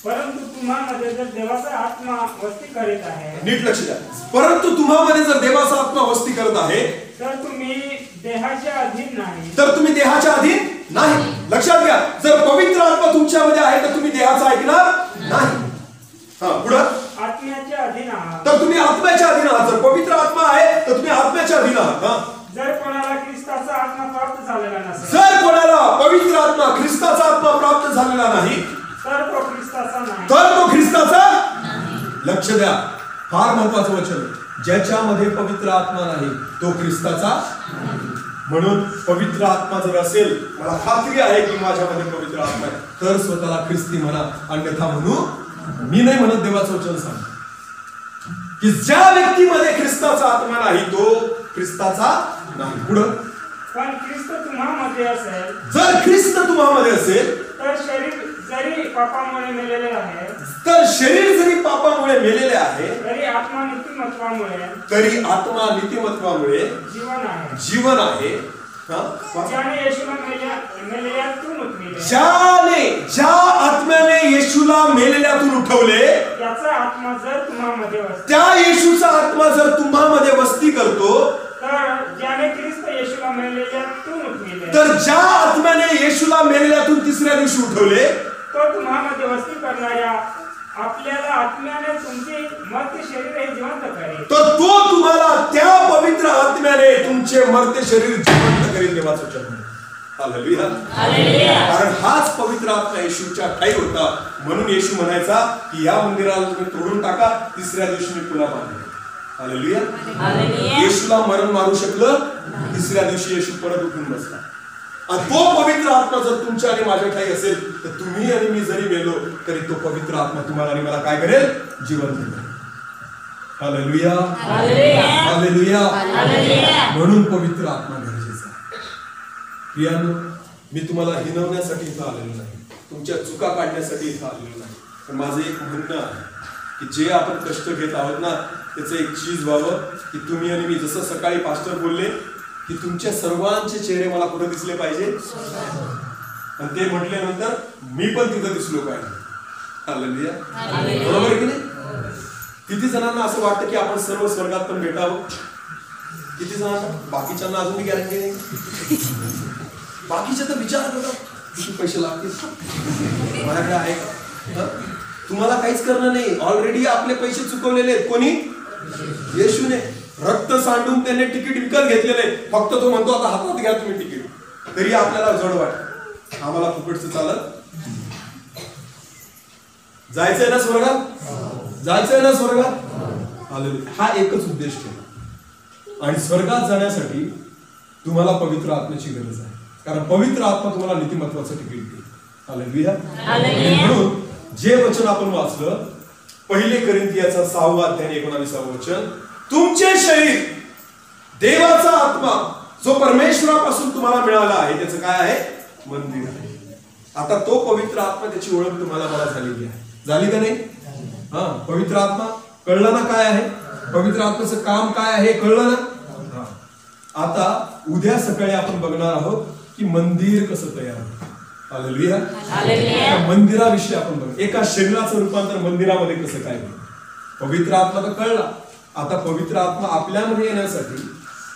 परंतु तुम्हामध्ये जर देवाचा आत्मा वस्ती करीत आहे, नीट लक्ष द्या. परंतु तुम्हामध्ये जर देवाचा आत्मा वस्ती करत आहे तर तुम्ही देहाच्या अधीन नाही. तर तुम्ही देहाच्या अधीन नाही. लक्षात घ्या, जर पवित्र आत्मा तुमच्यामध्ये आहे तर तुम्ही देहाचा ऐकणार नाही. पुढं आत्म्याच्या अधीन आहात. तर तुम्ही आत्म्याच्या अधीन आहात. जर पवित्र आत्मा आहे तर तुम्ही आत्म्याच्या अधीन आहात. जर कोणाला ख्रिस्ताचा आत्मा प्राप्त झालेला नसेल, जर कोणाला पवित्र आत्मा ख्रिस्ताचा आत्मा प्राप्त झालेला नाही तर तो ख्रिस्ताचा नाही. तर तो ख्रिस्ताचा. लक्ष द्या, फार महत्वाचं वचन. ज्याच्यामध्ये पवित्र आत्मा नाही तो ख्रिस्ताचा. म्हणून पवित्र आत्मा जर असेल, मला खात्री आहे की माझ्यामध्ये पवित्र आत्मा आहे, तर स्वतःला ख्रिस्ती म्हणा, अन्यथा म्हणू मी नाही म्हणत. देवाचं वचन सांग की ज्या व्यक्तीमध्ये ख्रिस्ताचा आत्मा नाही तो ख्रिस्ताचा नाही. पुढं, पण ख्रिस्त तुम्हामध्ये असेल, जर ख्रिस्त तुम्हामध्ये असेल तर शरीर जरी पापामुळे मेलेले आहे, तर शरीर जरी पापामुळे मेलेले आहे तरी आत्मा नीतिमत्वामुळे जीवन आहे. जीवन आहे. ज्याने येशूला मेलेल्यातून उठविले, ज्या आत्म्याने येशूला मेलेल्यातून उठवले, त्याचा आत्मा जर तुम्हामध्ये वसतो, त्या येशूचा आत्मा जर तुम्हामध्ये वस्ती करतो, तर ज्याने ख्रिस्त येशूला मेलेल्यातून उठविले, तर ज्या आत्म्याने येशूला मेलेल्यातून तिसऱ्या दिवशी उठवले, तो तुम्हामध्ये वस्ती करणाऱ्या आपल्याला आत्म्याने तुमचे मर्त्य शरीर हे जिवंत करेल. तर तो तुम्हाला त्या पवित्र आत्म्याने तुमचे मर्त्य शरीर जिवंत करेल. देवाचं वचन. हालेलुया. कारण हाच पवित्र आत्मा येशूच्या ठाई होता. म्हणून येशू म्हणायचा की या मंदिराला तुम्ही तोडून टाका, तिसऱ्या दिवशी मी पुन्हा बांधेन. हालेलुया. येशूला मरण मारू शकलं, तिसऱ्या दिवशी येशू परत उठून बसला. आणि तो पवित्र आत्मा जर तुमच्या आणि माझ्या ठाई असेल तर तुम्ही आणि मी जरी मेलो तरी तो पवित्र आत्मा तुम्हाला आणि मला काय करेल? जिवंत करेल. हालेलुया. हालेलुया. म्हणून पवित्र आत्मा गरजेचा आहे. प्रियानो, मी तुम्हाला हिनवण्यासाठी इथं आलेलो नाही, तुमच्या चुका काढण्यासाठी इथं आलेलो नाही. पण माझं एक म्हणणं आहे की जे आपण कष्ट घेत आहोत ना त्याचं एक चीज व्हावं की तुम्ही आणि मी, जसं सकाळी पास्टर बोलले की तुमच्या सर्वांचे चेहरे मला कुठे दिसले पाहिजे, आणि ते म्हटल्यानंतर मी पण तिथं दिसलो पाहिजे. हालेलुया. बरोबर की नाही? किती जणांना असं वाटतं की आपण सर्व स्वर्गात पण भेटावं? किती जणांना? बाकीच्यांना अजून गॅरंटी नाही. बाकीचे तर विचार करतात किती पैसे लागतील, माझ्याकडे आहे का? तुम्हाला काहीच करणं नाही. ऑलरेडी आपले पैसे चुकवलेले आहेत. कोणी? येशूने. रक्त सांडून त्याने तिकीट विकत घेतलेले. फक्त तो म्हणतो आता हातात घ्या तुम्ही तिकीट. तरी आपल्याला जड वाटत, आम्हाला फुकटचं चालत. जायचंय ना स्वर्गात? जायचंय ना स्वर्गात? हा एकच उद्देश ठेवा. आणि स्वर्गात जाण्यासाठी तुम्हाला पवित्र आत्म्याची गरज आहे. कारण पवित्र आत्मा तुम्हाला नीतिमत्वाचं तिकीट देईल. हालेलुया. म्हणून जे वचन आपण वाचलं, 1 कोरिंथियाचा 6वा अध्याय 19वा वचन, तुमचे शरीर देवाचा आत्मा जो परमेश्वरापासून तुम्हाला मिळाला आहे त्याचं काय आहे? मंदिर आहे. आता तो पवित्र आत्मा, त्याची ओळख तुम्हाला मला झालेली आहे. झाली का नाही? पवित्र आत्मा कळलं ना काय आहे? पवित्र आत्म्याचं काम काय आहे कळलं ना? आता उद्या सकाळी आपण बघणार आहोत की मंदिर कसं तयार होतं. हालेलुया. हालेलुया. मंदिराविषयी आपण बघ, एका शरीराचं रूपांतर मंदिरामध्ये कसं काय होईल. पवित्र आत्मा तर कळला. आता पवित्र आत्मा आपल्यामध्ये येण्यासाठी,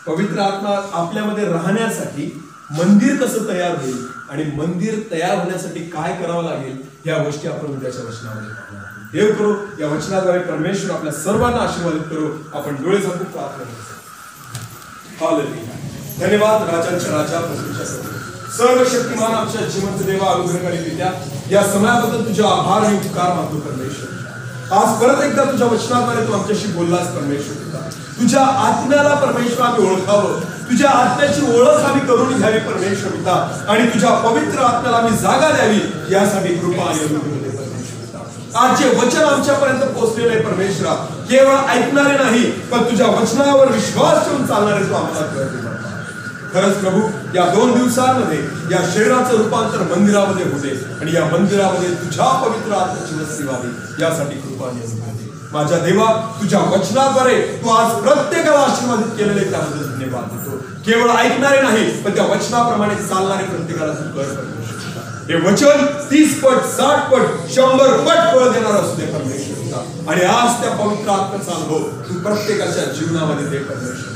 पवित्र आत्मा आपल्यामध्ये राहण्यासाठी मंदिर कसं तयार होईल आणि मंदिर तयार होण्यासाठी काय करावं लागेल, या गोष्टी आपण उद्याच्या वचनामध्ये पाहणार आहोत. देव करो या वचनाद्वारे परमेश्वर आपल्या सर्वांना आशीर्वादित करो. आपण डोळे झाकून प्रार्थना करू. हालेलुया. धन्यवाद राजांच्या राजा, प्रभूच्या प्रभू, सर्वशक्तिमान आमच्या जिवंत देवा, अनुग्रहकारी पित्या, या समयाबद्दल तुझा आभार आणि उपकार मानतो परमेश्वर. आज परत एकदा तुझ्या वचनाद्वारे तू आमच्याशी बोललास परमेश्वर पिता. तुझ्या आत्म्याला परमेश्वर आम्ही ओळखावं, तुझ्या आत्म्याची ओळख आम्ही करून घ्यावी परमेश्वर पिता, आणि तुझ्या पवित्र आत्म्याला आम्ही जागा द्यावी, यासाठी कृपा आणि अनुग्रह दे परमेश्वर पिता. आज जे वचन आमच्यापर्यंत पोहोचलेले आहे परमेश्वरा, केवळ ऐकणारे नाही पण तुझ्या वचनावर विश्वास ठेवून चालणारे तू आम्हाला कर. खरंच प्रभू, या 2 दिवसांमध्ये या शरीराचं रूपांतर मंदिरामध्ये होते आणि या मंदिरामध्ये तुझ्या पवित्र आत्म्याची वस्ती व्हावी, यासाठी कृपा आणि अनुग्रह दे. माझ्या देवा, तुझ्या वचनाद्वारे तू आज प्रत्येकाला आशीर्वादित केलेले त्याबद्दल धन्यवाद देतो. केवळ ऐकणारे नाही पण त्या वचनाप्रमाणे चालणारे प्रत्येकाला तू कर परमेश्वर. हे वचन 30 पट, 60 पट, 100 पट फळ देणार असू दे परमेश्वर. आणि आज त्या पवित्र आत्म्याचा अनुभव तू प्रत्येकाच्या जीवनामध्ये दे परमेश्वर.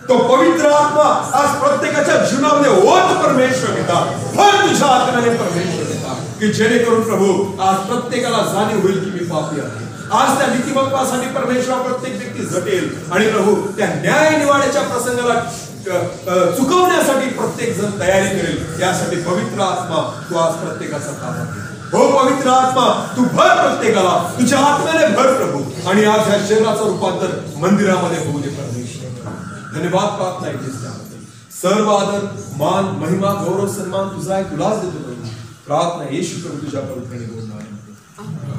तो पवित्र आत्मा आज प्रत्येकाच्या जीवनामध्ये ओत परमेश्वर पिता, भर तुझ्या आत्म्याने परमेश्वर पिता, की जेणेकरून प्रभू आज प्रत्येकाला जाणीव होईल की मी पापी आहे. आज त्या नीतिमत्वासाठी परमेश्वर प्रत्येक व्यक्ती झटेल आणि प्रभू त्या न्याय निवाड्याच्या प्रसंगाला चुकवण्यासाठी प्रत्येक जण तयारी करेल. यासाठी पवित्र आत्मा तू आज प्रत्येकाचा काम आहे. हो पवित्र आत्मा, तू भर प्रत्येकाला तुझ्या आत्म्याने भर प्रभू, आणि आज ह्या शरीराचं रूपांतर मंदिरामध्ये होऊ दे परमेश्वर. धन्यवाद प्रार्थना ऐकलीस त्याबद्दल. सर्व आदर, मान, महिमा, गौरव, सन्मान तुझा आहे, तुलाच देतो प्रभू. प्रार्थना येशू प्रभू तुझ्या पवित्र नावामध्ये.